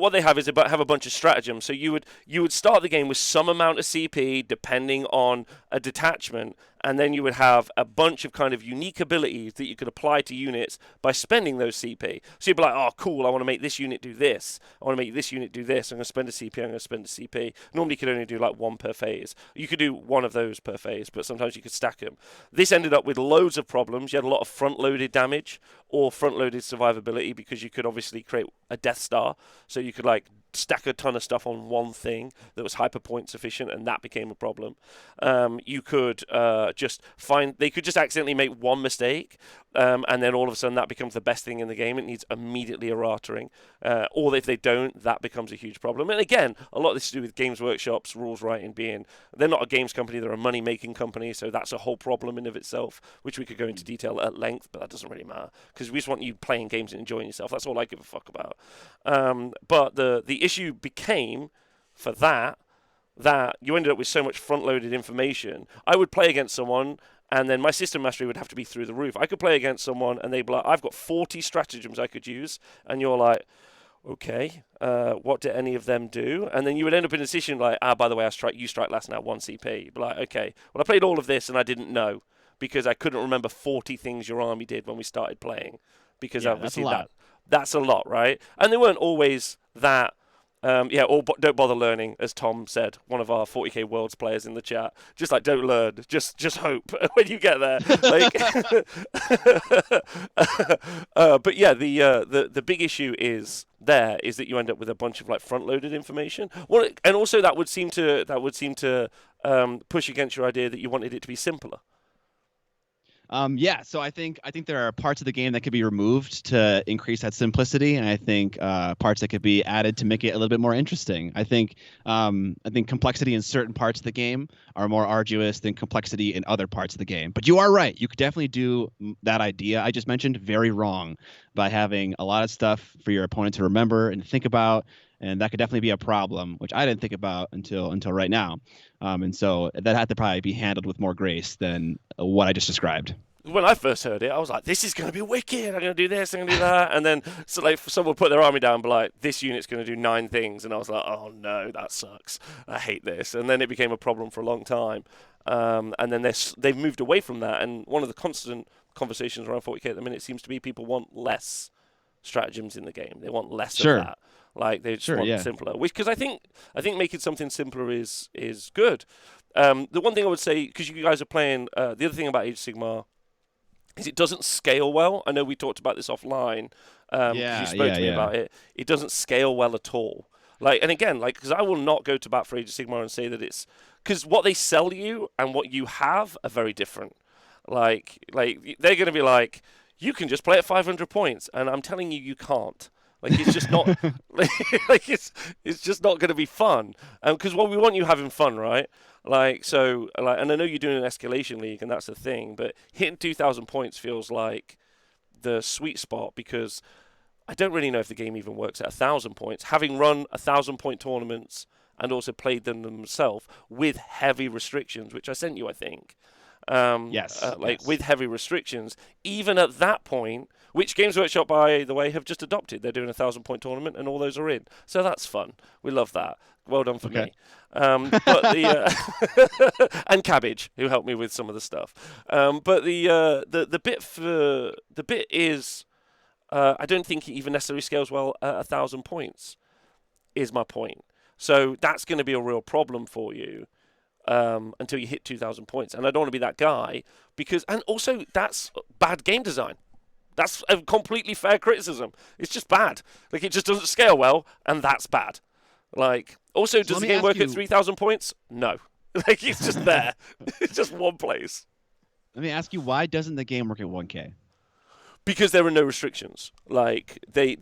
what they have is have a bunch of stratagems. So you would start the game with some amount of CP depending on a detachment, and then you would have a bunch of kind of unique abilities that you could apply to units by spending those CP. So you'd be like, oh, cool, I want to make this unit do this. I want to make this unit do this. I'm going to spend a CP, I'm going to spend a CP. Normally you could only do like one per phase. You could do one of those per phase, but sometimes you could stack them. This ended up with loads of problems. You had a lot of front-loaded damage or front-loaded survivability because you could obviously create a Death Star. So you could like stack a ton of stuff on one thing that was hyper point sufficient, and that became a problem. You could they could just accidentally make one mistake, and then all of a sudden that becomes the best thing in the game. It needs immediately erratering, or if they don't, that becomes a huge problem. And again, a lot of this is to do with Games Workshop's rules writing being they're not a games company, they're a money making company, so that's a whole problem in of itself, which we could go into detail at length, but that doesn't really matter because we just want you playing games and enjoying yourself. That's all I give a fuck about. But the issue became for that you ended up with so much front-loaded information. I would play against someone, and then my system mastery would have to be through the roof. I could play against someone, and they'd be like, I've got 40 stratagems I could use, and you're like, okay, what did any of them do? And then you would end up in a decision like, by the way, you strike last now, 1 CP. You'd be like, okay, well, I played all of this, and I didn't know, because I couldn't remember 40 things your army did when we started playing, because Yeah, obviously that's a lot. that's a lot, right? And they weren't always that Yeah, or don't bother learning, as Tom said, one of our 40k Worlds players in the chat. Just like don't learn, just hope when you get there. Like, but yeah, the big issue is that you end up with a bunch of like front-loaded information. Well, and also that would seem to push against your idea that you wanted it to be simpler. Yeah, so I think there are parts of the game that could be removed to increase that simplicity, and I think parts that could be added to make it a little bit more interesting. I think complexity in certain parts of the game are more arduous than complexity in other parts of the game. But you are right; you could definitely do that idea I just mentioned very wrong by having a lot of stuff for your opponent to remember and think about. And that could definitely be a problem, which I didn't think about until right now. And so that had to probably be handled with more grace than what I just described. When I first heard it, I was like, "This is going to be wicked! I'm going to do this, I'm going to do that." And then, so like, someone put their army down, and be like, "This unit's going to do 9 things," and I was like, "Oh no, that sucks! I hate this." And then it became a problem for a long time. And then they've moved away from that. And one of the constant conversations around 40k at the minute seems to be people want less stratagems in the game. They want less of that. Like they just want simpler. Which, because I think making something simpler is good. The one thing I would say, because you guys are playing, the other thing about Age of Sigmar is it doesn't scale well. I know we talked about this offline. You spoke to me about it. It doesn't scale well at all. Like, and again, like, because I will not go to bat for Age of Sigmar and say that it's because what they sell you and what you have are very different. Like they're going to be like, you can just play at 500 points, and I'm telling you, you can't. Like it's just not, like it's just not going to be fun. Because we want you having fun, right? Like so, like, and I know you're doing an escalation league, and that's the thing. But hitting 2,000 points feels like the sweet spot because I don't really know if the game even works at 1,000 points. Having run 1,000-point tournaments and also played them themselves with heavy restrictions, which I sent you, I think. With heavy restrictions, even at that point, which Games Workshop, by the way, have just adopted. They're doing a 1,000-point tournament, and all those are in. So that's fun. We love that. Well done for me. But the and Cabbage, who helped me with some of the stuff. But the bit is, I don't think it even necessarily scales well at 1,000 points. Is my point. So that's going to be a real problem for you. Until you hit 2,000 points. And I don't want to be that guy and also that's bad game design. That's a completely fair criticism. It's just bad. Like, it just doesn't scale well, and that's bad. Like, also, does the game work at 3,000 points? No. Like, it's just there. It's just one place. Let me ask you, why doesn't the game work at 1K? Because there are no restrictions. Like, the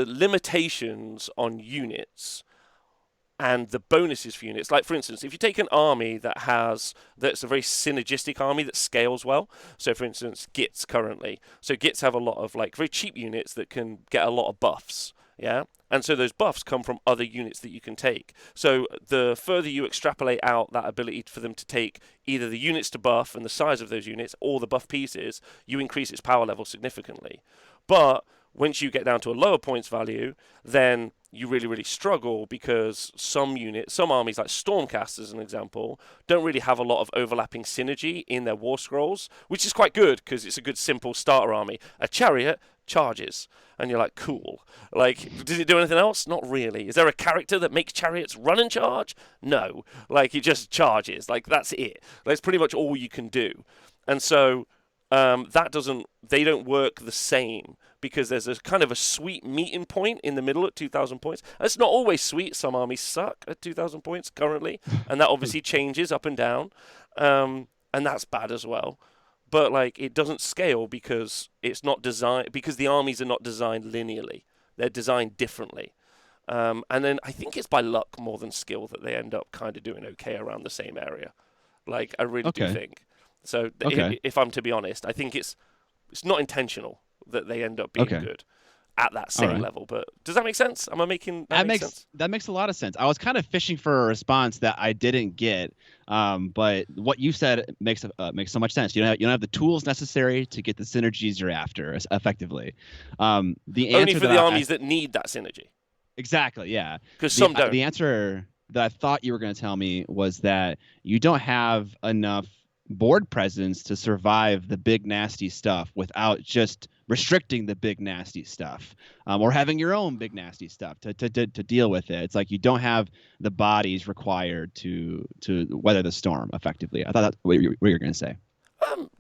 limitations on units and the bonuses for units. Like, for instance, if you take an army that's a very synergistic army that scales well. So, for instance, Gits currently. So Gits have a lot of like very cheap units that can get a lot of buffs. Yeah. And so those buffs come from other units that you can take. So the further you extrapolate out that ability for them to take either the units to buff and the size of those units or the buff pieces, you increase its power level significantly. But once you get down to a lower points value, then you really, really struggle because some armies like Stormcast, as an example, don't really have a lot of overlapping synergy in their war scrolls, which is quite good because it's a good, simple starter army. A Chariot charges, and you're like, cool. Like, does it do anything else? Not really. Is there a character that makes Chariots run and charge? No. Like, it just charges. Like, that's it. That's pretty much all you can do. And so they don't work the same because there's a kind of a sweet meeting point in the middle at 2,000 points. And it's not always sweet. Some armies suck at 2,000 points currently, and that obviously changes up and down, and that's bad as well. But like, it doesn't scale because it's not designed, because the armies are not designed linearly. They're designed differently. And then I think it's by luck more than skill that they end up kind of doing okay around the same area. Like, I really do think. So if I'm to be honest, I think it's not intentional that they end up being good at that same level. But does that make sense? Am I making that make sense? That makes a lot of sense. I was kind of fishing for a response that I didn't get, but what you said makes so much sense. You don't have the tools necessary to get the synergies you're after effectively. Only for the armies that need that synergy. Exactly. Yeah. Because some don't. The answer that I thought you were going to tell me was that you don't have enough board presence to survive the big nasty stuff without just restricting the big nasty stuff, or having your own big nasty stuff to deal with it. It's like you don't have the bodies required to weather the storm effectively. I thought that's what you were going to say.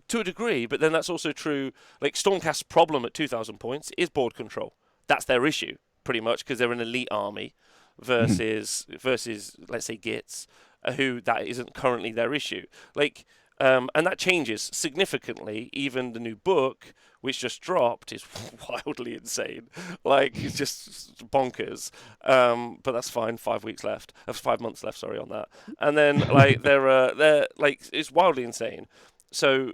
To a degree, but then that's also true. Like Stormcast's problem at 2,000 points is board control. That's their issue, pretty much, because they're an elite army versus let's say Gits, who that isn't currently their issue. Like, and that changes significantly. Even the new book, which just dropped, is wildly insane. Like, it's just bonkers. But that's fine. 5 weeks left. 5 months left. Sorry on that. And then like they're like it's wildly insane. So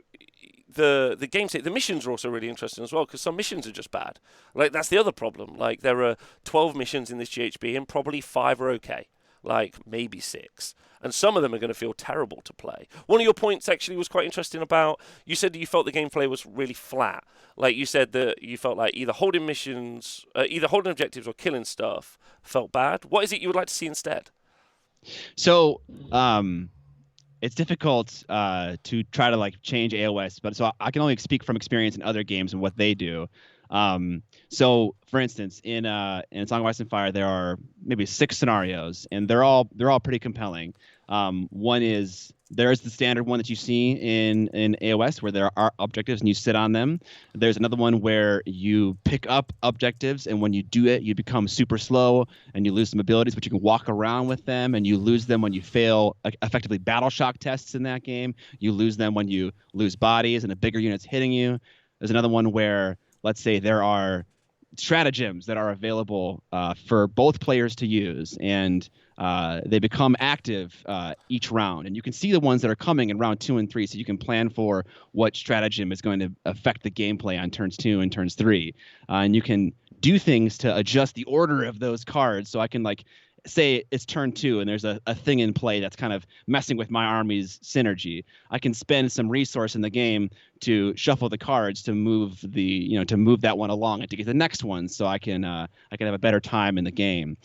the game state, the missions are also really interesting as well, because some missions are just bad. Like, that's the other problem. Like, there are 12 missions in this GHB, and probably 5 are okay. Like, maybe 6. And some of them are going to feel terrible to play. One of your points actually was quite interesting about, you said that you felt the gameplay was really flat. Like, you said that you felt like either holding missions, either holding objectives or killing stuff felt bad. What is it you would like to see instead? So, it's difficult to try to like change AOS, but so I can only speak from experience in other games and what they do. So, for instance, in Song of Ice and Fire, there are maybe 6 scenarios, and they're all pretty compelling. One is there's the standard one that you see in AOS where there are objectives and you sit on them. There's another one where you pick up objectives, and when you do it, you become super slow and you lose some abilities, but you can walk around with them, and you lose them when you fail effectively battle shock tests in that game. You lose them when you lose bodies and a bigger unit's hitting you. There's another one where, let's say, there are stratagems that are available for both players to use, and they become active each round. And you can see the ones that are coming in round 2 and 3, so you can plan for what stratagem is going to affect the gameplay on turns 2 and turns 3. And you can do things to adjust the order of those cards. So I can, like, say it's turn 2 and there's a thing in play that's kind of messing with my army's synergy. I can spend some resource in the game to shuffle the cards to move to move that one along and to get the next one, so I can have a better time in the game.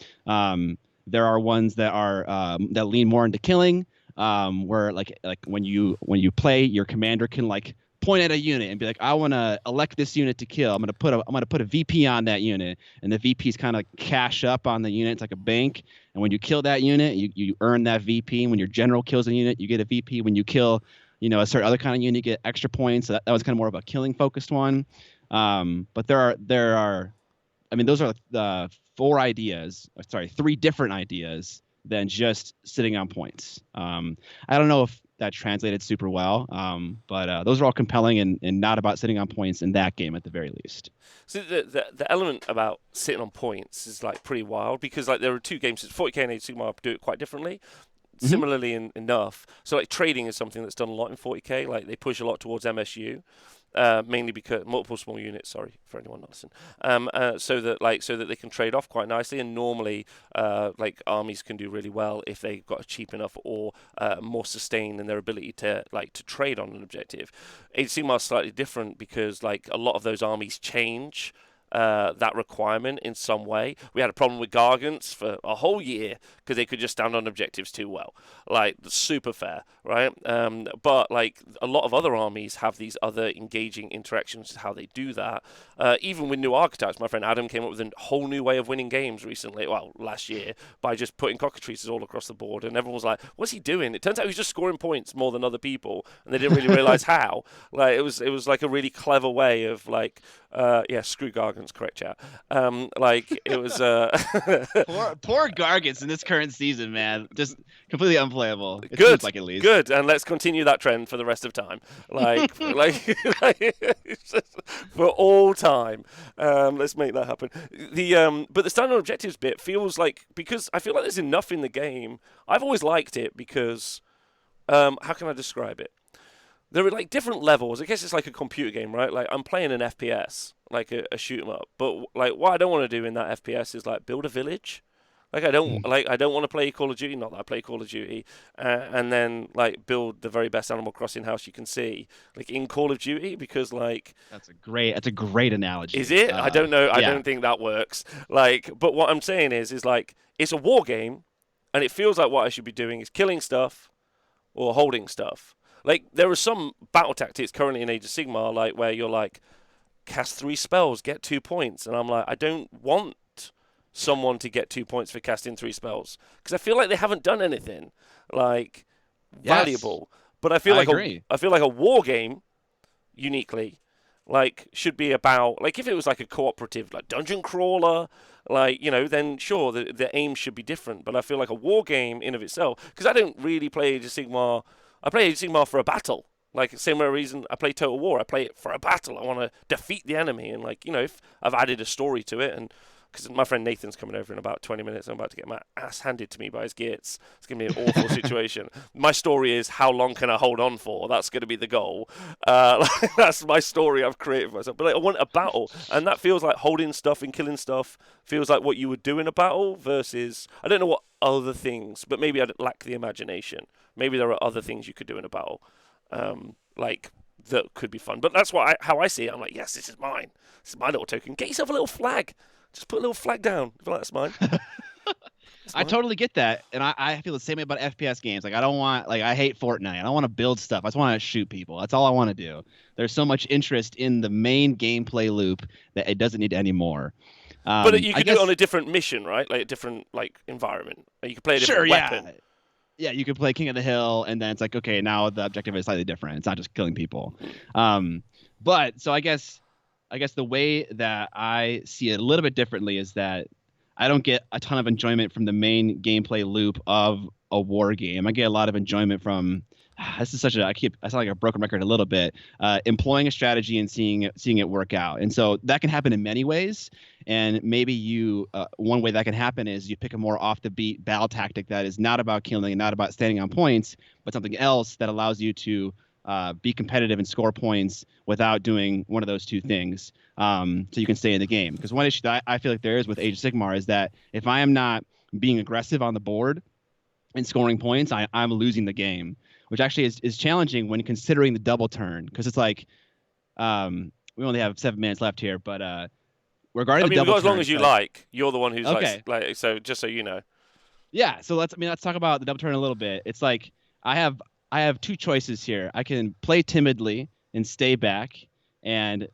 There are ones that are that lean more into killing, where like when you play, your commander can like point at a unit and be like, I want to elect this unit to kill. I'm gonna put a VP on that unit, and the VPs kind of cash up on the unit. It's like a bank. And when you kill that unit, you earn that VP. When your general kills a unit, you get a VP. When you kill, a certain other kind of unit, you get extra points. So that was kind of more of a killing focused one. But there are, I mean, those are the 3 different ideas than just sitting on points. I don't know if that translated super well, but those are all compelling and not about sitting on points in that game at the very least. So the element about sitting on points is like pretty wild, because like there are 2 games, 40k and Age of Sigmar do it quite differently. Similarly enough. So like trading is something that's done a lot in 40k. Like they push a lot towards MSU. Mainly because multiple small units. Sorry for anyone not listening. So that they can trade off quite nicely, and normally, like armies can do really well if they've got a cheap enough or more sustained in their ability to trade on an objective. Age of Sigmar is slightly different because like a lot of those armies change that requirement in some way. We had a problem with Gargants for a whole year because they could just stand on objectives too well. Like, super fair, right? But, like, a lot of other armies have these other engaging interactions, how they do that. Even with new archetypes, my friend Adam came up with a whole new way of winning games recently, well, last year, by just putting cockatrices all across the board. And everyone was like, what's he doing? It turns out he was just scoring points more than other people, and they didn't really realize how. Like, it was like a really clever way of, like, screw Gargants, correct chat. Like, it was... poor Gargants in this current season, man. Just completely unplayable. It good, seems like, at least. Good, and let's continue that trend for the rest of time. Like, for all time. Let's make that happen. But the standard objectives bit feels like, because I feel like there's enough in the game. I've always liked it because, how can I describe it? There are like different levels. I guess it's like a computer game, right? Like I'm playing an FPS, like a shoot 'em up. But like what I don't want to do in that FPS is like build a village. Like I don't want to play Call of Duty. Not that I play Call of Duty, and then like build the very best Animal Crossing house you can see, like in Call of Duty, because like that's a great analogy. Is it? I don't know. I don't think that works. Like, but what I'm saying is like it's a war game, and it feels like what I should be doing is killing stuff or holding stuff. Like, there are some battle tactics currently in Age of Sigmar, like, where you're like, cast 3 spells, get 2 points, and I'm like, I don't want someone to get 2 points for casting 3 spells because I feel like they haven't done anything like Yes, valuable. But I feel I like agree. a war game uniquely like should be about like if it was like a cooperative like dungeon crawler like then sure the aim should be different, but I feel like a war game in of itself, because I don't really play Age of Sigmar. I play Age of Sigmar for a battle, like similar reason I play Total War. I play it for a battle. I want to defeat the enemy, and like if I've added a story to it, and because my friend Nathan's coming over in about 20 minutes. I'm about to get my ass handed to me by his geats. It's going to be an awful situation. My story is how long can I hold on for? That's going to be the goal. That's my story I've created for myself. But like, I want a battle, and that feels like holding stuff and killing stuff feels like what you would do in a battle versus, I don't know what other things, but maybe I lack the imagination. Maybe there are other things you could do in a battle, like that could be fun. But that's how I see it. I'm like, yes, this is mine. This is my little token. Get yourself a little flag. Just put a little flag down. I feel like that's mine. That's I mine. totally get that, and I feel the same way about FPS games. Like I don't want, like I hate Fortnite. I don't want to build stuff. I just want to shoot people. That's all I want to do. There's so much interest in the main gameplay loop that it doesn't need any more. But you I could do it guess, on a different mission, right? Like a different environment. You could play a sure, different yeah, weapon. yeah. You could play King of the Hill, and then it's like, okay, now the objective is slightly different. It's not just killing people. Hmm. But so I guess the way that I see it a little bit differently is that I don't get a ton of enjoyment from the main gameplay loop of a war game. I get a lot of enjoyment from this is such a I sound like a broken record a little bit. Employing a strategy and seeing it work out, and so that can happen in many ways. And maybe one way that can happen is you pick a more off the beat battle tactic that is not about killing and not about standing on points, but something else that allows you to be competitive and score points without doing one of those two things, so you can stay in the game. Because one issue that I feel like there is with Age of Sigmar is that if I am not being aggressive on the board and scoring points, I'm losing the game, which actually is challenging when considering the double turn. Because it's like we only have 7 minutes left here, but regarding I the mean, we've double got as long turn, as you like. You're the one who's okay, like. So just so you know. yeah. So let's talk about the double turn a little bit. It's like I have two choices here. I can play timidly and stay back and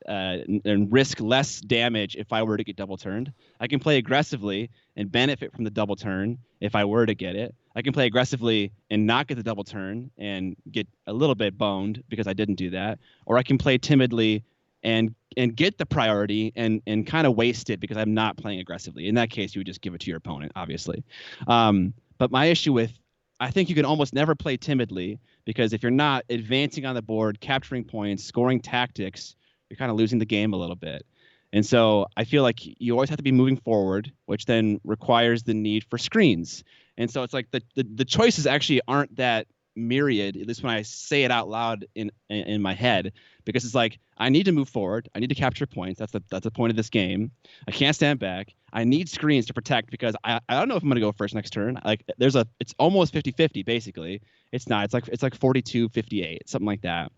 risk less damage if I were to get double turned. I can play aggressively and benefit from the double turn if I were to get it. I can play aggressively and not get the double turn and get a little bit boned because I didn't do that. Or I can play timidly and get the priority and kind of waste it because I'm not playing aggressively. In that case, you would just give it to your opponent, obviously. But my issue with I think you can almost never play timidly because if you're not advancing on the board, capturing points, scoring tactics, you're kind of losing the game a little bit. And so I feel like you always have to be moving forward, which then requires the need for screens. And so it's like the choices actually aren't that myriad, at least when I say it out loud in my head, because it's like I need to move forward, I need to capture points. That's the point of this game. I can't stand back. I need screens to protect because I don't know if I'm going to go first next turn. Like it's almost 50-50 basically. It's not. It's like 42-58, something like that.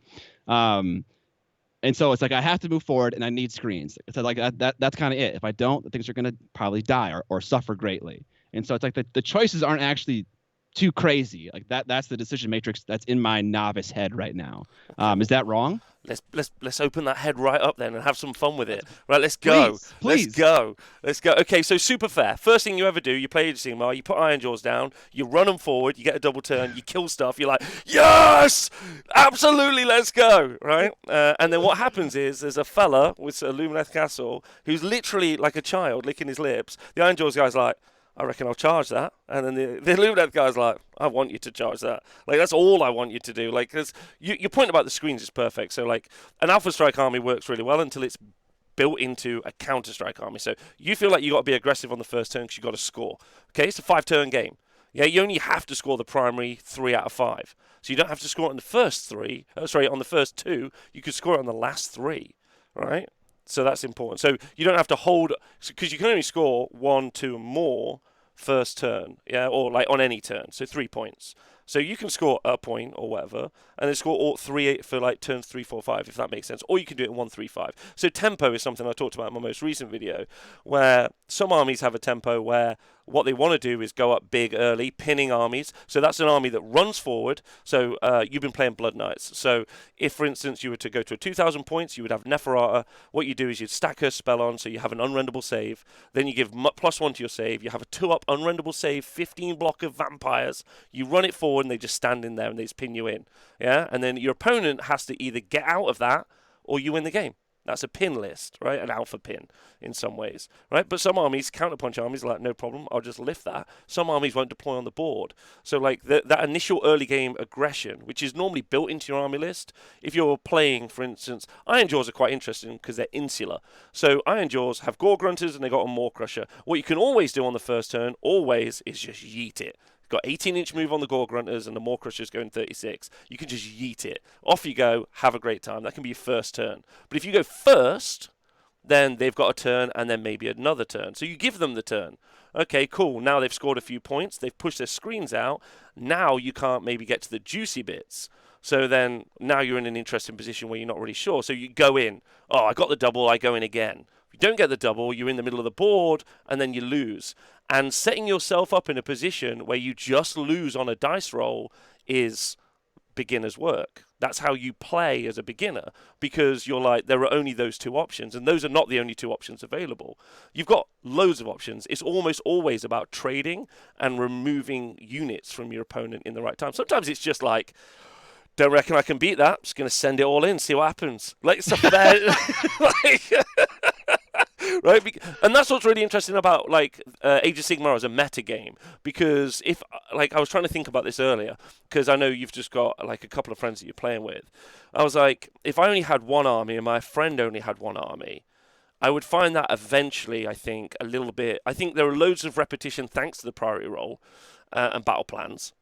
And so it's like I have to move forward and I need screens. So like that's kind of it. If I don't, things are going to probably die or suffer greatly. And so it's like the choices aren't actually too crazy. Like that's the decision matrix that's in my novice head right now. Okay. Is that wrong? Let's open that head right up then and have some fun with it. Right, let's go. Please, Let's please. go. Let's go. Okay, so super fair. First thing you ever do, you play Age of Sigmar, you put Iron Jaws down, you run them forward, you get a double turn, you kill stuff, you're like, yes! Absolutely, let's go. Right? And then what happens is there's a fella with a Lumineth Castle who's literally like a child licking his lips. The Iron Jaws guy's like, I reckon I'll charge that. And then the Illuminate guy's like, I want you to charge that. Like, that's all I want you to do. Like, cause your point about the screens is perfect. So, like, an Alpha Strike army works really well until it's built into a Counter-Strike army. So, you feel like you got to be aggressive on the first turn because you got to score. Okay, it's a 5-turn game. Yeah, you only have to score the primary 3 out of 5. So, you don't have to score on the first 3. On the first 2. You could score it on the last 3. Right? So, that's important. So, you don't have to hold, because you can only score 1, 2, and more first turn, yeah, or like on any turn, so 3 points. So you can score a point or whatever, and then score all three for like turns 3, 4, 5, if that makes sense. Or you can do it in 1, 3, 5. So tempo is something I talked about in my most recent video, where some armies have a tempo where what they want to do is go up big early, pinning armies. So that's an army that runs forward. So you've been playing Blood Knights. So if, for instance, you were to go to a 2,000 points, you would have Neferata. What you do is you'd stack her spell on, so you have an unrenderable save. Then you give +1 to your save. You have a 2-up unrenderable save, 15 block of vampires. You run it forward, and they just stand in there, and they just pin you in. Yeah, and then your opponent has to either get out of that, or you win the game. That's a pin list, right? An alpha pin in some ways, right? But some armies, counterpunch armies, are like, no problem, I'll just lift that. Some armies won't deploy on the board. So like that initial early game aggression, which is normally built into your army list, if you're playing, for instance, Iron Jaws are quite interesting because they're insular. So Iron Jaws have Gore Grunters and they got a Maw Crusher. What you can always do on the first turn, always, is just yeet it. Got 18-inch move on the Gore Grunters and the Maw Crusher's going 36. You can just yeet it. Off you go. Have a great time. That can be your first turn. But if you go first, then they've got a turn and then maybe another turn. So you give them the turn. Okay, cool. Now they've scored a few points. They've pushed their screens out. Now you can't maybe get to the juicy bits. So then now you're in an interesting position where you're not really sure. So you go in. Oh, I got the double. I go in again. If you don't get the double, you're in the middle of the board and then you lose. And setting yourself up in a position where you just lose on a dice roll is beginner's work. That's how you play as a beginner, because you're like, there are only those two options, and those are not the only two options available. You've got loads of options. It's almost always about trading and removing units from your opponent in the right time. Sometimes it's just like, don't reckon I can beat that. Just going to send it all in, see what happens. Like, it's a fair... like, right, and that's what's really interesting about like Age of Sigmar as a meta game, because if like I was trying to think about this earlier, because I know you've just got like a couple of friends that you're playing with. I was like, if I only had one army and my friend only had one army, I would find that eventually, I think, a little bit. I think there are loads of repetition thanks to the priority roll and battle plans,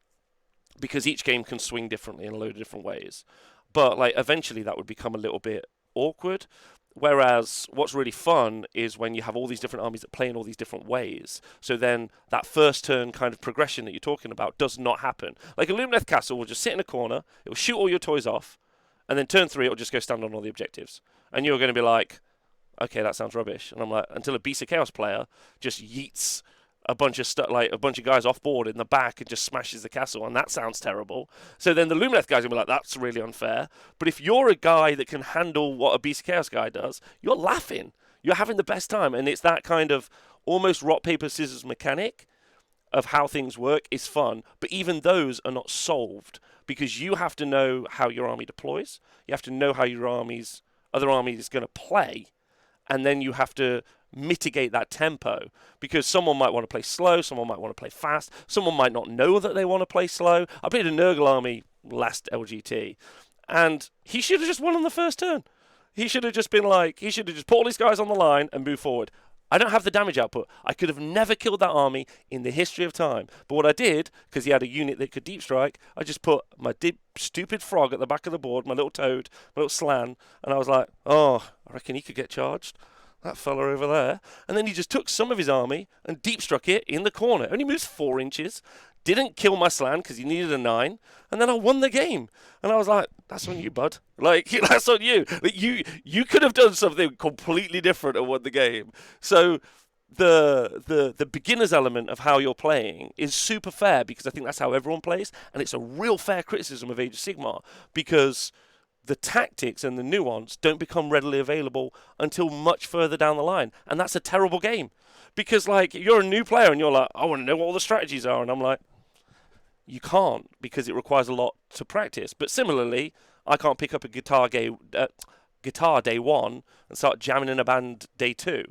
because each game can swing differently in a load of different ways. But like eventually that would become a little bit awkward. Whereas what's really fun is when you have all these different armies that play in all these different ways. So then that first turn kind of progression that you're talking about does not happen. Like a Lumineth Castle will just sit in a corner, it will shoot all your toys off, and then turn 3 it will just go stand on all the objectives. And you're going to be like, okay, that sounds rubbish. And I'm like, until a Beast of Chaos player just yeets a bunch of like a bunch of guys off board in the back and just smashes the castle, and that sounds terrible. So then the Lumineth guys will be like, that's really unfair. But if you're a guy that can handle what a Beast of Chaos guy does, you're laughing. You're having the best time, and it's that kind of almost rock, paper, scissors mechanic of how things work is fun. But even those are not solved, because you have to know how your army deploys. You have to know how your other army is going to play, and then you have to mitigate that tempo, because someone might want to play slow, someone might want to play fast, someone might not know that they want to play slow. I played a Nurgle army last LGT, and he should have just won on the first turn. He should have just been like, he should have just put all these guys on the line and move forward. I don't have the damage output. I could have never killed that army in the history of time. But what I did, because he had a unit that could deep strike, I just put my stupid frog at the back of the board, my little toad, my little slan, and I was like, oh, I reckon he could get charged. That fella over there. And then he just took some of his army and deep struck it in the corner. Only moves 4 inches. Didn't kill my slan because he needed a 9. And then I won the game. And I was like, that's on you, bud. Like, that's on you. Like, you could have done something completely different and won the game. So the beginner's element of how you're playing is super fair, because I think that's how everyone plays. And it's a real fair criticism of Age of Sigmar, because the tactics and the nuance don't become readily available until much further down the line. And that's a terrible game. Because, like, you're a new player and you're like, I want to know what all the strategies are. And I'm like, you can't, because it requires a lot to practice. But similarly, I can't pick up a guitar day 1 and start jamming in a band day 2.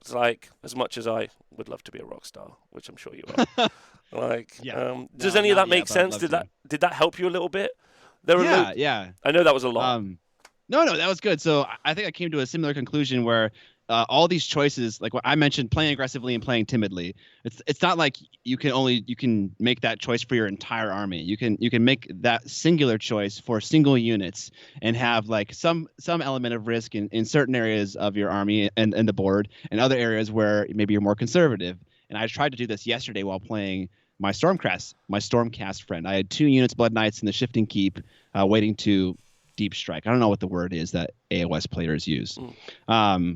It's like, as much as I would love to be a rock star, which I'm sure you are. Like, yeah. Does any of that make sense? Did that help you a little bit? Yeah. I know that was a lot. No, that was good. So I think I came to a similar conclusion where all these choices, like what I mentioned, playing aggressively and playing timidly. It's not like you can make that choice for your entire army. You can make that singular choice for single units and have like some element of risk in certain areas of your army and the board, and other areas where maybe you're more conservative. And I tried to do this yesterday while playing Stormcast friend. I had 2 units Blood Knights in the Shifting Keep, waiting to Deep Strike. I don't know what the word is that AOS players use.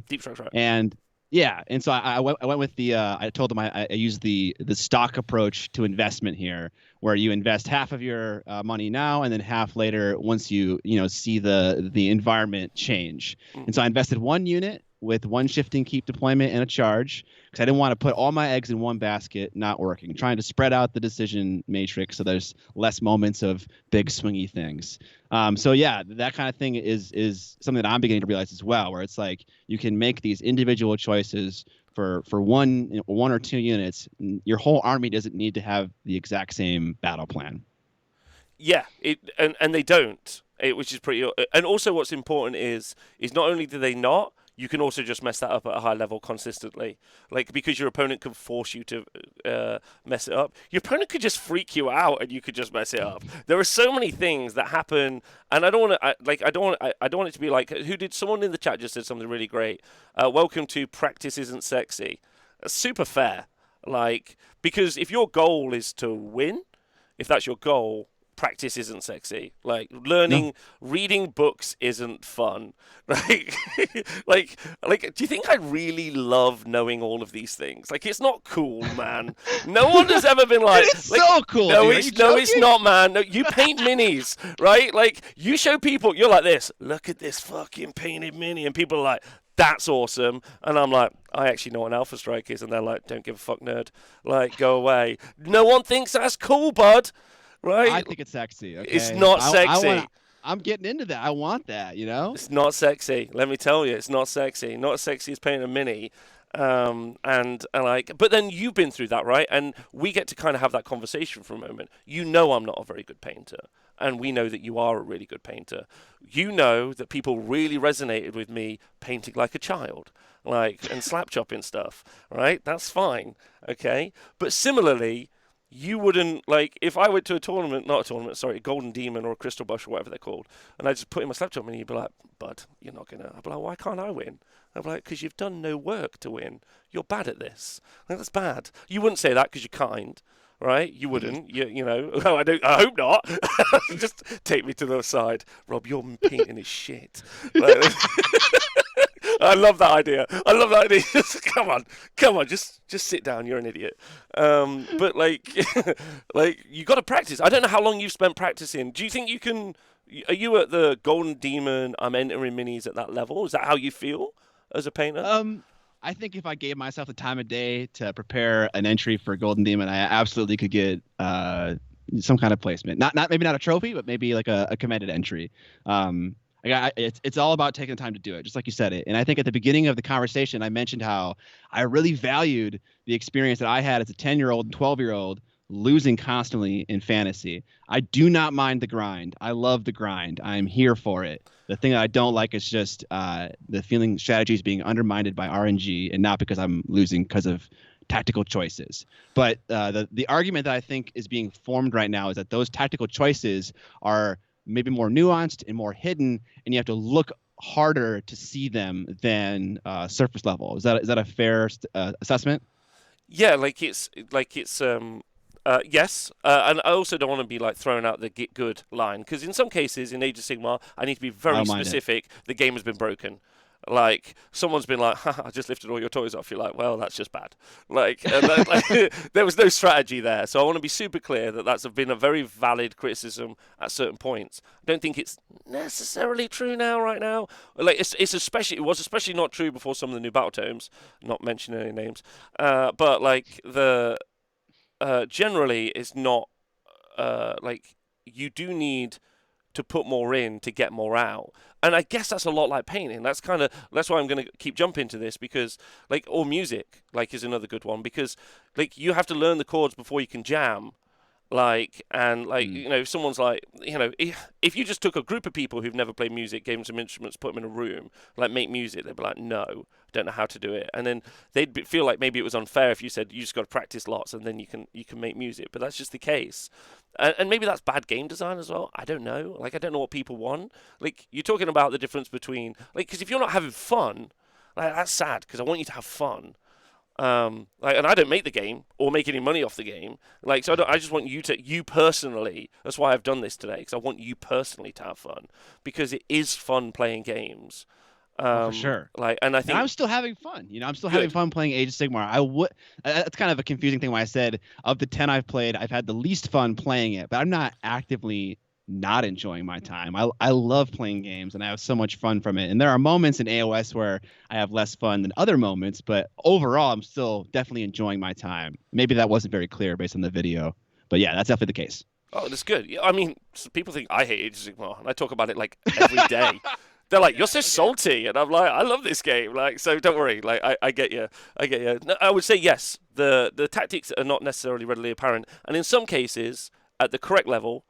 Deep Strike's right. And yeah, and so I went with the I told them I used the stock approach to investment here, where you invest half of your money now and then half later once you see the environment change. And so I invested 1 unit with 1 Shifting Keep deployment and a charge, because I didn't want to put all my eggs in one basket. Not working. Trying to spread out the decision matrix so there's less moments of big swingy things. So yeah, that kind of thing is something that I'm beginning to realize as well, where it's like you can make these individual choices for one or 2 units. Your whole army doesn't need to have the exact same battle plan. Yeah, and they don't, which is pretty. And also, what's important is not only do they not, you can also just mess that up at a high level consistently. Like, because your opponent can force you to mess it up. Your opponent could just freak you out, and you could just mess it up. There are so many things that happen, and I don't want it to be like, someone in the chat just said something really great. Welcome to Practice Isn't Sexy. That's super fair. Like, because if your goal is to win, if that's your goal, practice isn't sexy. Like, reading books isn't fun. Like, do you think I really love knowing all of these things? Like, it's not cool, man. No one has ever been like, it's so cool. No, dude. it's not, man. No, you paint minis, right? Like, you show people, you're like this. Look at this fucking painted mini, and people are like, that's awesome. And I'm like, I actually know what an Alpha Strike is, and they're like, don't give a fuck, nerd. Like, go away. No one thinks that's cool, bud. Right? I think it's sexy. Okay? It's not sexy. I'm getting into that. I want that, It's not sexy. Let me tell you, it's not sexy. Not as sexy as painting a mini. And but then you've been through that, right? And we get to kind of have that conversation for a moment. You know I'm not a very good painter, and we know that you are a really good painter. You know that people really resonated with me painting like a child, and slap chopping stuff, right? That's fine, okay? But similarly, you wouldn't, like, if I went to a Golden Demon or a Crystal Bush or whatever they're called, and I just put in my slapshot and you'd be like, bud, you're not going to. I'd be like, why can't I win? I'd be like, because you've done no work to win. You're bad at this. Like, that's bad. You wouldn't say that because you're kind, right? You wouldn't. You know, I hope not. Just take me to the side. Rob, your painting is shit. I love that idea. Just, come on, just sit down. You're an idiot. But like you got to practice. I don't know how long you've spent practicing. Do you think you can? Are you at the Golden Demon? I'm entering minis at that level. Is that how you feel as a painter? I think if I gave myself the time of day to prepare an entry for Golden Demon, I absolutely could get some kind of placement. Maybe not a trophy, but maybe like a commended entry. It's all about taking the time to do it, just like you said it. And I think at the beginning of the conversation, I mentioned how I really valued the experience that I had as a 10-year-old and 12-year-old losing constantly in fantasy. I do not mind the grind. I love the grind. I'm here for it. The thing that I don't like is just the feeling strategies being undermined by RNG, and not because I'm losing because of tactical choices. But the argument that I think is being formed right now is that those tactical choices are maybe more nuanced and more hidden, and you have to look harder to see them than surface level. Is that a fair assessment? Yeah, yes. And I also don't want to be like throwing out the get good line, because in some cases in Age of Sigmar, I need to be very specific. The game has been broken. Like, someone's been like, I just lifted all your toys off. You're like, well, that's just bad. There was no strategy there. So I want to be super clear that that's been a very valid criticism at certain points. I don't think it's necessarily true right now. Like, it was especially not true before some of the new battle tomes, not mentioning any names. But like generally it's not, you do need to put more in to get more out. And I guess that's a lot like painting. That's why I'm going to keep jumping to this, because or music is another good one, because you have to learn the chords before you can jam. If someone's if you just took a group of people who've never played music, gave them some instruments, put them in a room, make music, they'd be like, no, don't know how to do it. And then they'd feel like maybe it was unfair if you said you just got to practice lots and then you can make music. But that's just the case. And maybe that's bad game design as well. I don't know. I don't know what people want. You're talking about the difference between, because if you're not having fun, that's sad, because I want you to have fun. Like, and I don't make the game or make any money off the game. Like, so I just want you personally. That's why I've done this today, because I want you personally to have fun, because it is fun playing games. Oh, for sure. Like, and I And think I'm still having fun. I'm still having good. fun playing Age of Sigmar. I would. That's kind of a confusing thing. When I said of the 10 I've played, I've had the least fun playing it, but I'm not actively not enjoying my time. I love playing games, and I have so much fun from it. And there are moments in AOS where I have less fun than other moments, but overall, I'm still definitely enjoying my time. Maybe that wasn't very clear based on the video, but yeah, that's definitely the case. Oh, that's good. Yeah, I mean, people think I hate Age of Sigmar, and I talk about it like every day. They're like, "You're so salty," and I'm like, "I love this game." Like, so don't worry. Like, I get you. I get you. No, I would say yes. The tactics are not necessarily readily apparent, and in some cases, at the correct level,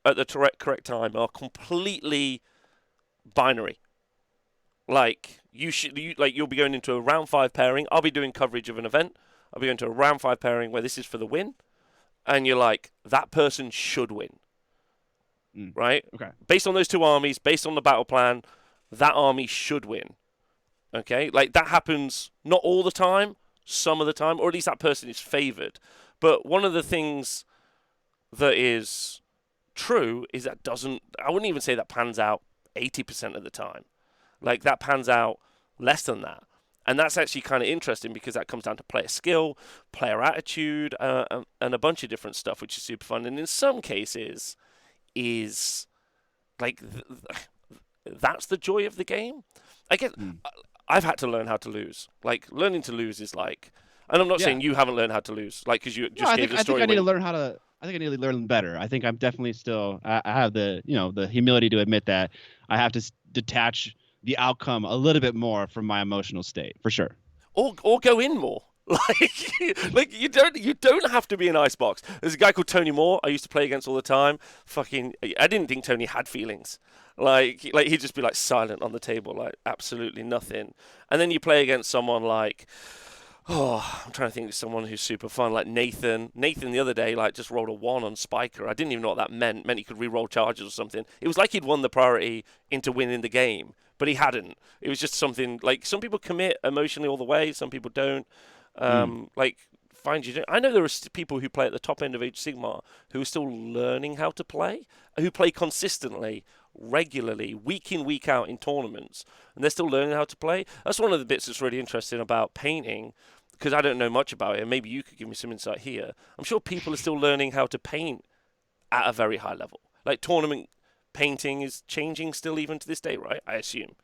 at the correct time, are completely binary. Like, you'll be going into a round 5 pairing. I'll be doing coverage of an event. I'll be going to a round 5 pairing where this is for the win, and you're like, that person should win, right? Okay. Based on those two armies, based on the battle plan, that army should win. Okay? Like, that happens not all the time, some of the time, or at least that person is favored. But one of the things that is true is that I wouldn't even say that pans out 80% of the time. Like, that pans out less than that. And that's actually kind of interesting, because that comes down to player skill, player attitude, and a bunch of different stuff, which is super fun. And in some cases, is like that's the joy of the game. I guess I've had to learn how to lose. Like, learning to lose is like, and I'm not saying you haven't learned how to lose, like, because you just gave the story. I think I need to learn how to. I think I need to learn better. I think I'm definitely still. I have the the humility to admit that I have to detach the outcome a little bit more from my emotional state, for sure. Or go in more. Like you don't have to be an icebox. There's a guy called Tony Moore I used to play against all the time. Fucking, I didn't think Tony had feelings. Like he'd just be like silent on the table, like absolutely nothing. And then you play against someone like, oh, I'm trying to think of someone who's super fun, like Nathan. Nathan the other day, like, just rolled a 1 on Spiker. I didn't even know what that meant. Meant he could re-roll charges or something. It was like he'd won the priority into winning the game, but he hadn't. It was just something, like, some people commit emotionally all the way, some people don't. Like, I know there are people who play at the top end of Age of Sigmar who are still learning how to play, who play consistently, regularly, week in, week out in tournaments, and they're still learning how to play. That's one of the bits that's really interesting about painting, because I don't know much about it. Maybe you could give me some insight here. I'm sure people are still learning how to paint at a very high level. Like, tournament painting is changing still even to this day, right? I assume.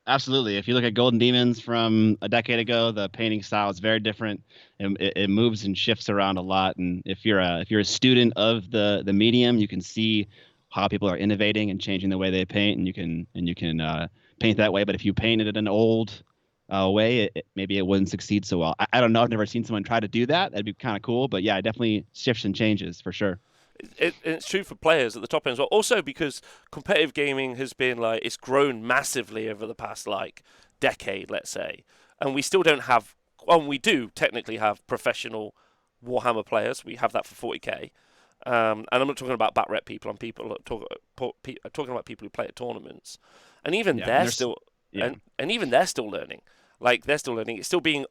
Absolutely. If you look at Golden Demons from a decade ago, the painting style is very different. It moves and shifts around a lot. And if you're a student of the medium, you can see how people are innovating and changing the way they paint, and you can paint that way. But if you painted it an old way, maybe it wouldn't succeed so well. I don't know. I've never seen someone try to do that. That'd be kind of cool. But yeah, it definitely shifts and changes for sure. It's true for players at the top end as well. Also, because competitive gaming has been like, it's grown massively over the past like decade, let's say, and we still don't have. Well, we do technically have professional Warhammer players. We have that for 40k, and I'm not talking about bat rep people. I'm talking about people who play at tournaments, and even they're still and even they're still learning. Like, they're still learning. It's still being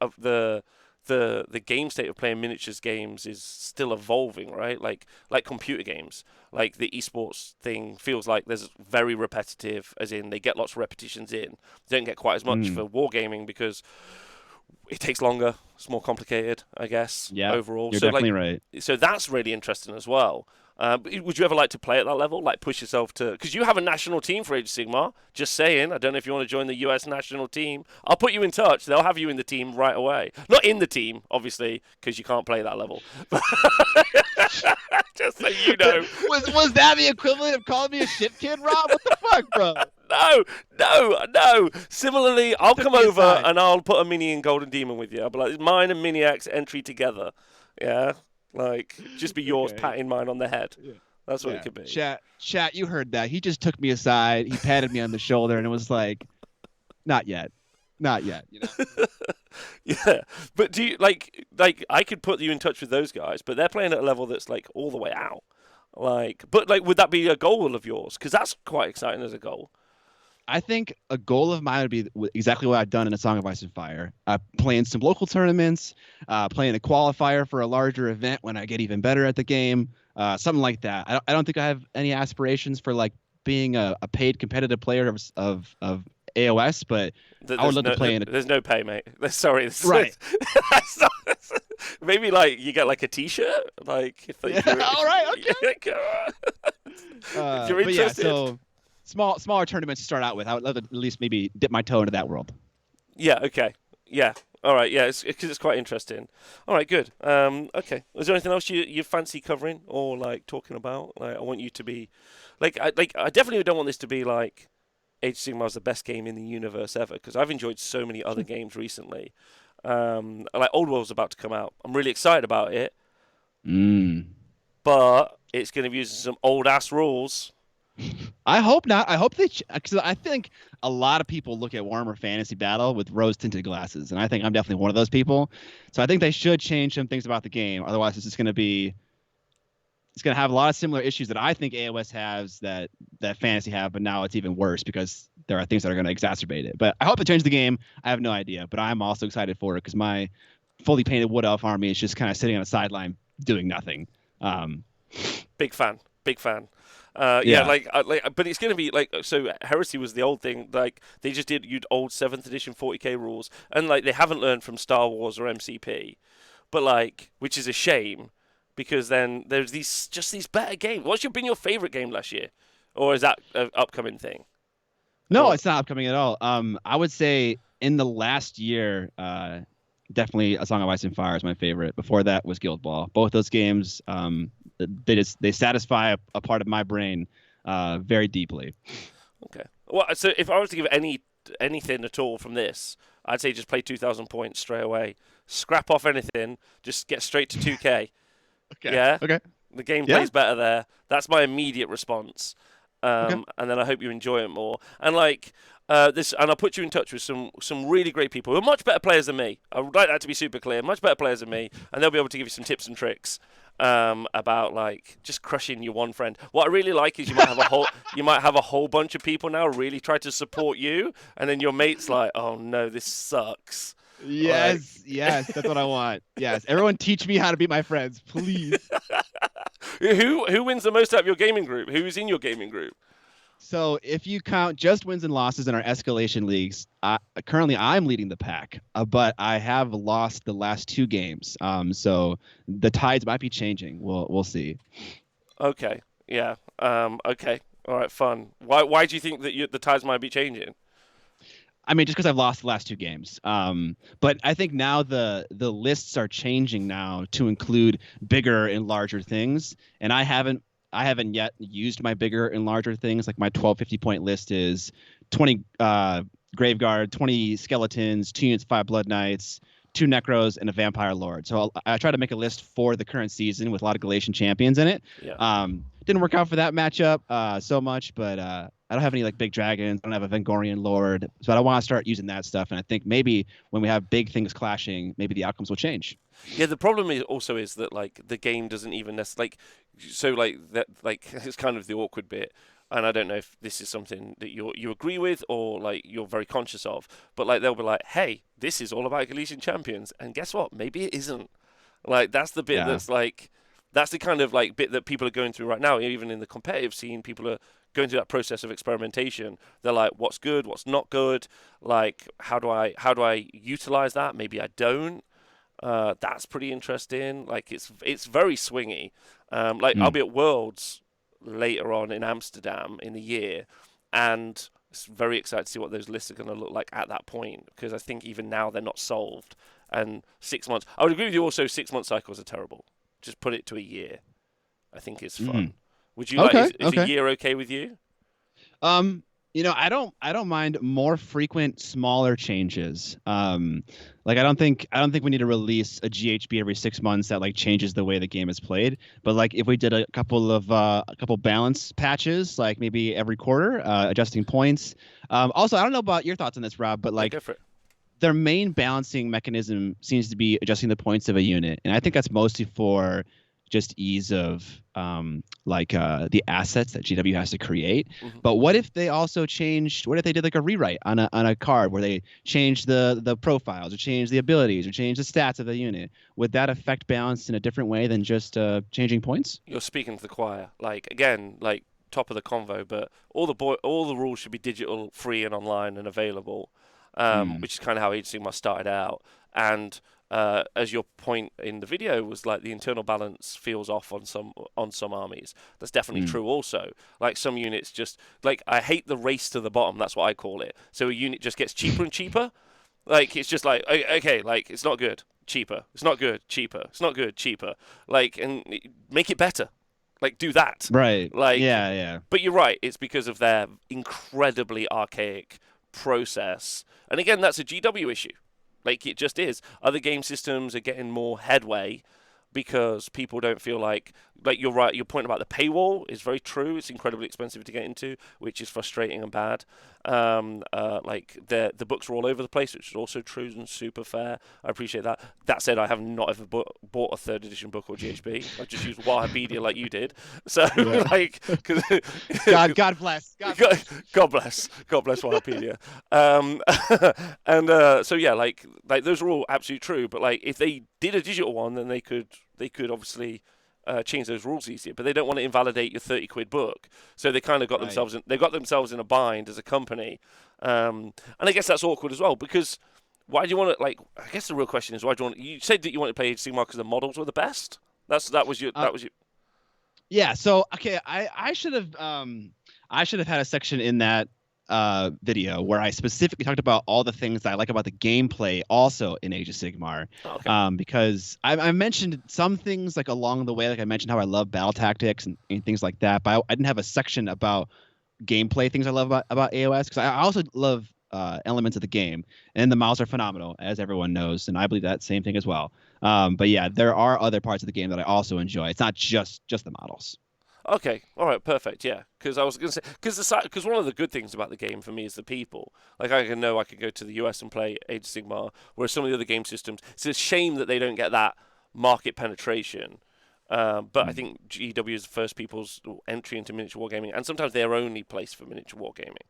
the game state of playing miniatures games is still evolving, right? Like computer games, like the esports thing feels like there's very repetitive, as in they get lots of repetitions in. They don't get quite as much for wargaming because it takes longer. It's more complicated, I guess. Yeah, overall, you're so definitely right. So that's really interesting as well. Would you ever like to play at that level? Like, push yourself to... Because you have a national team for Age of Sigmar. Just saying. I don't know if you want to join the US national team. I'll put you in touch. They'll have you in the team right away. Not in the team, obviously, because you can't play that level. Just so you know. Was that the equivalent of calling me a shit kid, Rob? What the fuck, bro? No. Similarly, I'll come over and I'll put a Mini and Golden Demon with you. I'll be like, mine and Miniac's entry together. Yeah? Like, just be yours, patting mine on the head. Yeah. That's what it could be. Chat, you heard that. He just took me aside. He patted me on the shoulder, and it was like, not yet. You know? Yeah. But do you, like, I could put you in touch with those guys, but they're playing at a level that's, like, all the way out. Like, but, like, would that be a goal of yours? Because that's quite exciting as a goal. I think a goal of mine would be exactly what I've done in A Song of Ice and Fire. Playing some local tournaments, playing a qualifier for a larger event when I get even better at the game, something like that. I don't think I have any aspirations for like being a paid competitive player of AOS, but I would There's love to no play in a there's no pay, mate. Sorry, right. that's not, maybe like you get like a T-shirt, like if you're All right, okay. if you're But yeah, interested. so smaller tournaments to start out with. I would love to at least maybe dip my toe into that world. Yeah. Okay. Yeah. All right. Yeah. It's quite interesting. All right. Good. Okay. Is there anything else you fancy covering or like talking about? Like, I want you to be, I definitely don't want this to be like Age of Sigmar is the best game in the universe ever because I've enjoyed so many other games recently. Like Old World's about to come out. I'm really excited about it, Mm. but it's going to be using some old ass rules. I hope not. I hope they, because I think a lot of people look at Warhammer Fantasy Battle with rose tinted glasses, and I think I'm definitely one of those people. So I think they should change some things about the game. Otherwise, it's just going to be, it's going to have a lot of similar issues that I think AOS has that Fantasy have, but now it's even worse because there are things that are going to exacerbate it. But I hope they change the game. I have no idea, but I'm also excited for it because my fully painted Wood Elf army is just kind of sitting on a sideline doing nothing. Um, Big fan. Big fan. Yeah, yeah. but it's gonna be like so. Heresy was the old thing. Like they just did you'd old seventh edition 40k rules, and like they haven't learned from Star Wars or MCP, but like which is a shame because then there's these better games. What's been your favorite game last year, or is that an upcoming thing? No, Or it's not upcoming at all. I would say in the last year, definitely A Song of Ice and Fire is my favorite. Before that was Guild Ball. Both those games, they satisfy a part of my brain very deeply. okay. Well, so if I was to give anything at all from this, I'd say just play 2,000 points straight away. Scrap off anything. Just get straight to 2K. Okay. Yeah, Okay. the game Yeah. plays better there. That's my immediate response. Okay. And then I hope you enjoy it more. And like and I'll put you in touch with some really great people who are much better players than me. I would like that to be super clear. Much better players than me, and they'll be able to give you some tips and tricks about like just crushing your one friend. What I really like is you might have a whole bunch of people now really try to support you, and then your mate's like, oh no, this sucks. Like, Yes. Yes. That's what I want. Yes. Everyone teach me how to be my friends, please. who wins the most out of your gaming group? Who's in your gaming group? So if you count just wins and losses in our escalation leagues, currently I'm leading the pack, but I have lost the last two games. So the tides might be changing. We'll see. Okay, yeah. Okay, all right, fun. Why do you think that the tides might be changing? I mean, just because I've lost the last two games. But I think now the lists are changing now to include bigger and larger things, and I haven't yet used my bigger and larger things. Like my 1250 point list is 20 Graveguard, 20 skeletons, 2 units, 5 Blood Knights, 2 Necros, and a Vampire Lord. So I try to make a list for the current season with a lot of Galatian champions in it. Yeah. Didn't work out for that matchup so much, but I don't have any like big dragons. I don't have a Vengorian Lord, so I want to start using that stuff. And I think maybe when we have big things clashing, maybe the outcomes will change. Yeah, the problem is that like the game doesn't even like so like that like it's kind of the awkward bit, and I don't know if this is something that you agree with or like you're very conscious of, but like they'll be like, hey, this is all about Galician champions, and guess what? Maybe it isn't. Like that's the bit Yeah. that's like that's the kind of like bit that people are going through right now. Even in the competitive scene, people are going through that process of experimentation. They're like, what's good, what's not good, like how do I utilize that? Maybe I don't. That's pretty interesting. Like it's very swingy. Like I'll Mm. be at Worlds later on in Amsterdam in the year, and it's very excited to see what those lists are going to look like at that point because I think even now they're not solved. And 6 months, I would agree with you. Also, 6 month cycles are terrible. Just put it to a year. I think is fun. Mm. Would you like? Okay. Is a Okay. year okay with you? Um, I don't mind more frequent, smaller changes. Like I don't think we need to release a GHB every 6 months that like changes the way the game is played. But like if we did a couple balance patches, like maybe every quarter, adjusting points. Also, I don't know about your thoughts on this, Rob, but Yeah, like go for it. their main balancing mechanism seems to be adjusting the points of a unit, and I think that's mostly for just ease of the assets that GW has to create. Mhm. But what if they also changed? What if they did like a rewrite on a card where they changed the profiles or changed the abilities or changed the stats of the unit? Would that affect balance in a different way than just changing points? You're speaking to the choir. Like again, like top of the convo, but all the rules should be digital, free, and online and available, Mm, which is kind of how Age of Sigmar started out. And as your point in the video was, like the internal balance feels off on some armies. That's definitely mm. true. Also, like some units just like I hate the race to the bottom. That's what I call it. So a unit just gets cheaper and cheaper. Like it's just like okay, like it's not good, cheaper. It's not good, cheaper. It's not good, cheaper. Like and make it better. Like do that. Right. Like, Yeah. Yeah. but you're right. It's because of their incredibly archaic process. And again, that's a GW issue. Like it just is. Other game systems are getting more headway because people don't feel like you're right. Your point about the paywall is very true. It's incredibly expensive to get into, which is frustrating and bad. Like the books are all over the place, which is also true and super fair. I appreciate that. That said, I have not ever bought a third edition book or GHB. I just used Wahapedia like you did. So Yeah. like, God bless. God bless. God bless Wikipedia. And so yeah, like those are all absolutely true. But like, if they did a digital one, then they could obviously change those rules easier. But they don't want to invalidate your 30 quid book, so they kind of got Right. themselves in a bind as a company. And I guess that's awkward as well because why do you want to like? I guess the real question is why do you want? You said that you wanted to play Age of Sigmar because the models were the best. That was your Uh, Yeah, so okay, I should have had a section in that video where I specifically talked about all the things that I like about the gameplay also in Age of Sigmar. Oh, okay. Because I mentioned some things like along the way, like I mentioned how I love battle tactics and things like that, but I didn't have a section about gameplay things I love about AOS because I also love elements of the game, and the models are phenomenal, as everyone knows, and I believe that same thing as well. But yeah, there are other parts of the game that I also enjoy. It's not just the models. Okay, all right, perfect. Yeah, because I was going to say because one of the good things about the game for me is the people. Like I could go to the US and play Age of Sigmar, whereas some of the other game systems, it's a shame that they don't get that market penetration. But I Mm. think GW is the first people's entry into miniature wargaming, and sometimes their only place for miniature wargaming.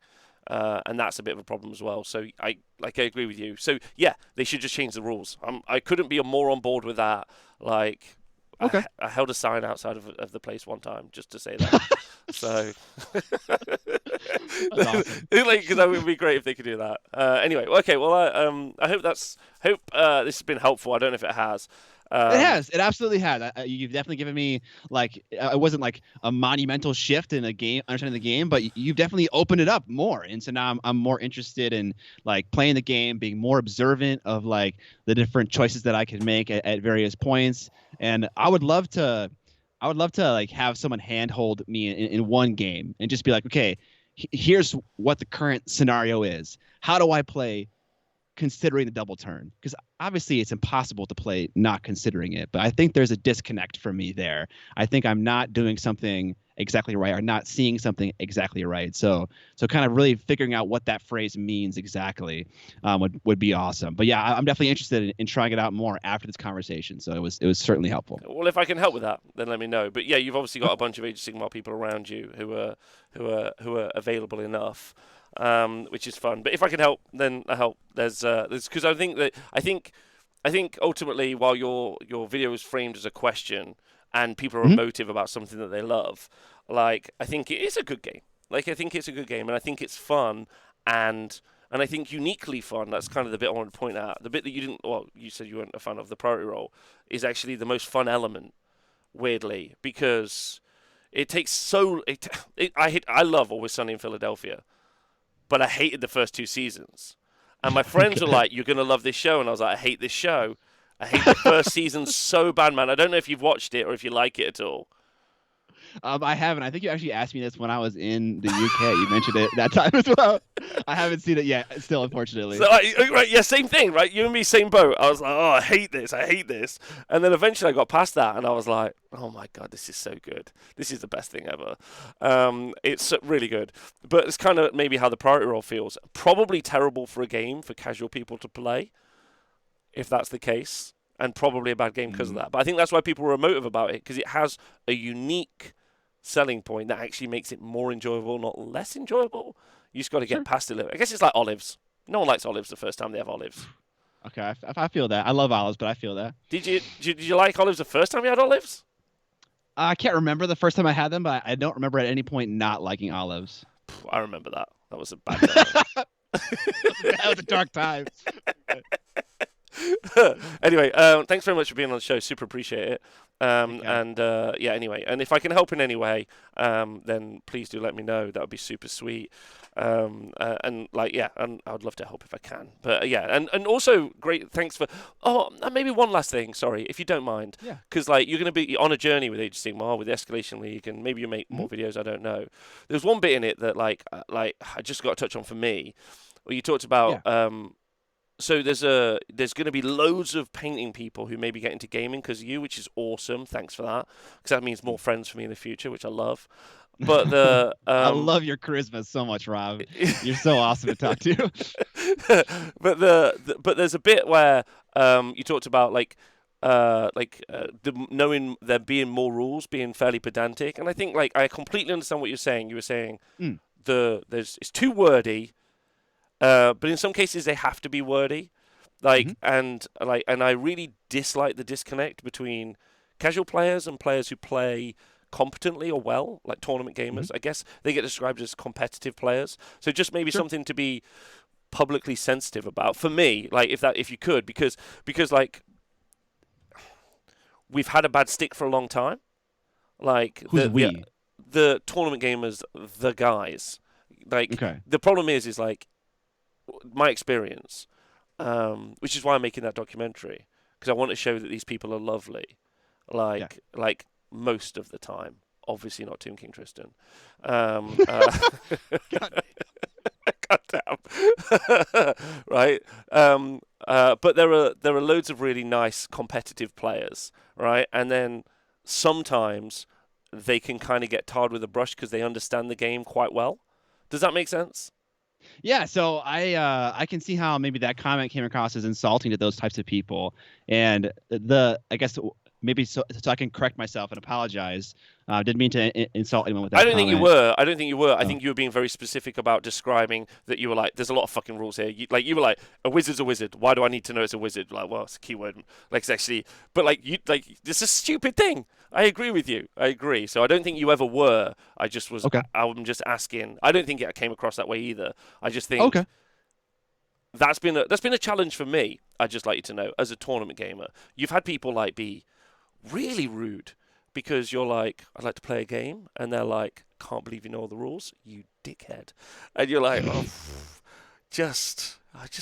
And that's a bit of a problem as well. So I agree with you. So yeah, they should just change the rules. I couldn't be more on board with that. Like Okay. I held a sign outside of the place one time just to say that. So That's awesome. like because that would be great if they could do that. Anyway, okay. Well, I hope this has been helpful. I don't know if it has. It has. It absolutely has. You've definitely given me like it wasn't like a monumental shift in the game, understanding the game, but you've definitely opened it up more. And so now I'm more interested in like playing the game, being more observant of like the different choices that I can make at various points. And I would love to like have someone handhold me in one game and just be like, okay, here's what the current scenario is. How do I play considering the double turn? Because obviously it's impossible to play not considering it, but I think there's a disconnect for me there. I think I'm not doing something exactly right or not seeing something exactly right. So kind of really figuring out what that phrase means exactly would be awesome. But yeah, I'm definitely interested in trying it out more after this conversation. So it was certainly helpful. well, if I can help with that, then let me know. But yeah, you've obviously got a bunch of Age of Sigmar people around you who are available enough, which is fun. But if I can help, then I help. There's because I think ultimately, while your video is framed as a question and people are Mhm. emotive about something that they love, like I think it is a good game. Like I think it's a good game, and I think it's fun, and I think uniquely fun. That's kind of the bit I want to point out. The bit that you didn't, well, you said you weren't a fan of the priority roll, is actually the most fun element, weirdly, because it takes so. I love Always Sunny in Philadelphia, but I hated the first two seasons. And my friends were Okay. like, "You're gonna love this show," and I was like, "I hate this show. I hate the first season so bad, man. I don't know if you've watched it or if you like it at all." I haven't. I think you actually asked me this when I was in the UK. You mentioned it that time as well. I haven't seen it yet, still, unfortunately. So, right, yeah, same thing, right? You and me, same boat. I was like, "Oh, I hate this. I hate this." And then eventually, I got past that, and I was like, "Oh my god, this is so good. This is the best thing ever." It's really good, but it's kind of maybe how the priority roll feels. Probably terrible for a game for casual people to play, if that's the case. and probably a bad game because of that. But I think that's why people were emotive about it, because it has a unique selling point that actually makes it more enjoyable, not less enjoyable. You just got to get past it a little. I guess it's like olives. No one likes olives the first time they have olives. Okay, I feel that. I love olives, but I feel that. Did you like olives the first time you had olives? I can't remember the first time I had them, but I don't remember at any point not liking olives. I remember that. That was a bad time. That was a dark time. Anyway, thanks very much for being on the show. Super appreciate it. And yeah, anyway, and if I can help in any way, then please do let me know. That would be super sweet. And like, yeah, and I would love to help if I can. But yeah, and also great. Thanks for. Oh, and maybe one last thing. Sorry, if you don't mind. Yeah. Because like you're going to be on a journey with Age of Sigmar, with the Escalation League, and maybe you make more videos. I don't know. There's one bit in it that like I just got to touch on for me, where you talked about. Yeah. So there's going to be loads of painting people who maybe get into gaming because of you, which is awesome. Thanks for that, because that means more friends for me in the future, which I love. But I love your charisma so much, Rob. You're so awesome to talk to. but there's a bit where you talked about knowing there being more rules, being fairly pedantic, and I think like I completely understand what you're saying. You were saying it's too wordy. But in some cases they have to be wordy, and I really dislike the disconnect between casual players and players who play competently or well, like tournament gamers. I guess they get described as competitive players. So just maybe something to be publicly sensitive about for me. Like if you could, because like we've had a bad stick for a long time. Like the tournament gamers, the guys. Like the problem is like. My experience, which is why I'm making that documentary, because I want to show that these people are lovely, like most of the time. Obviously not Tomb King Tristan. Goddamn. Right. But there are loads of really nice competitive players, right? And then sometimes they can kind of get tarred with a brush because they understand the game quite well. Does that make sense? Yeah, so I can see how maybe that comment came across as insulting to those types of people, and I guess maybe so I can correct myself and apologize. Didn't mean to insult anyone with that. I don't think you were. I think you were being very specific about describing that you were like, there's a lot of fucking rules here. You were like, a wizard's a wizard. Why do I need to know it's a wizard? Like, well, it's a keyword. Like, it's actually, but like it's a stupid thing. I agree with you. I agree. So I don't think you ever were. I just was. Okay. I'm just asking. I don't think it came across that way either. I just think. That's been a challenge for me. I'd just like you to know, as a tournament gamer, you've had people like be really rude because you're like, I'd like to play a game, and they're like, can't believe you know all the rules, you dickhead, and you're like, oh, just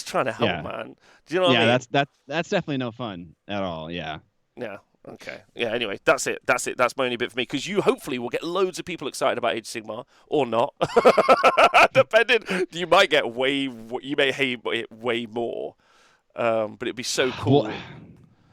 trying to help, man. Do you know what I mean? Yeah, that's definitely no fun at all. Yeah. Yeah. Okay. Yeah. Anyway, that's it. That's my only bit for me, because you hopefully will get loads of people excited about Age of Sigmar or not. Depending, you might get you may hate it way more, but it'd be so cool.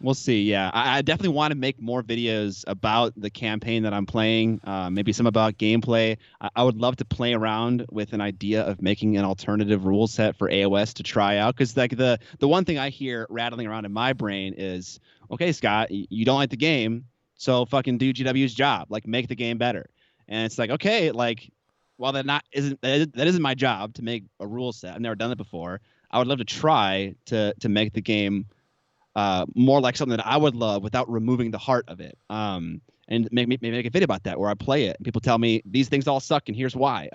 We'll see. Yeah, I definitely want to make more videos about the campaign that I'm playing. Maybe some about gameplay. I would love to play around with an idea of making an alternative rule set for AOS to try out. Because like the one thing I hear rattling around in my brain is, okay, Scott, you don't like the game, so fucking do GW's job. Like, make the game better. And it's like, okay, like, while that isn't my job to make a rule set. I've never done it before. I would love to try to make the game more like something that I would love without removing the heart of it. And maybe make a video about that where I play it and people tell me these things all suck and here's why.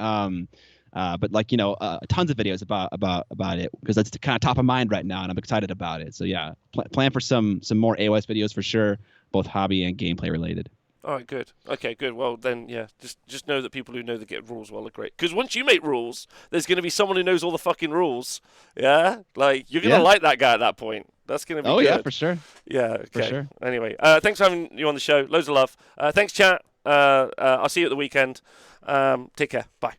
But like, tons of videos about it, because that's kind of top of mind right now and I'm excited about it. So yeah, plan for some more AOS videos for sure, both hobby and gameplay related. All right, good. Okay, good. Well, then, yeah, just know that people who know the get rules well are great. Because once you make rules, there's going to be someone who knows all the fucking rules. Yeah? Like, you're going to like that guy at that point. That's going to be good. Oh, yeah, for sure. Yeah, okay. For sure. Anyway, thanks for having you on the show. Loads of love. Thanks, chat. I'll see you at the weekend. Take care. Bye.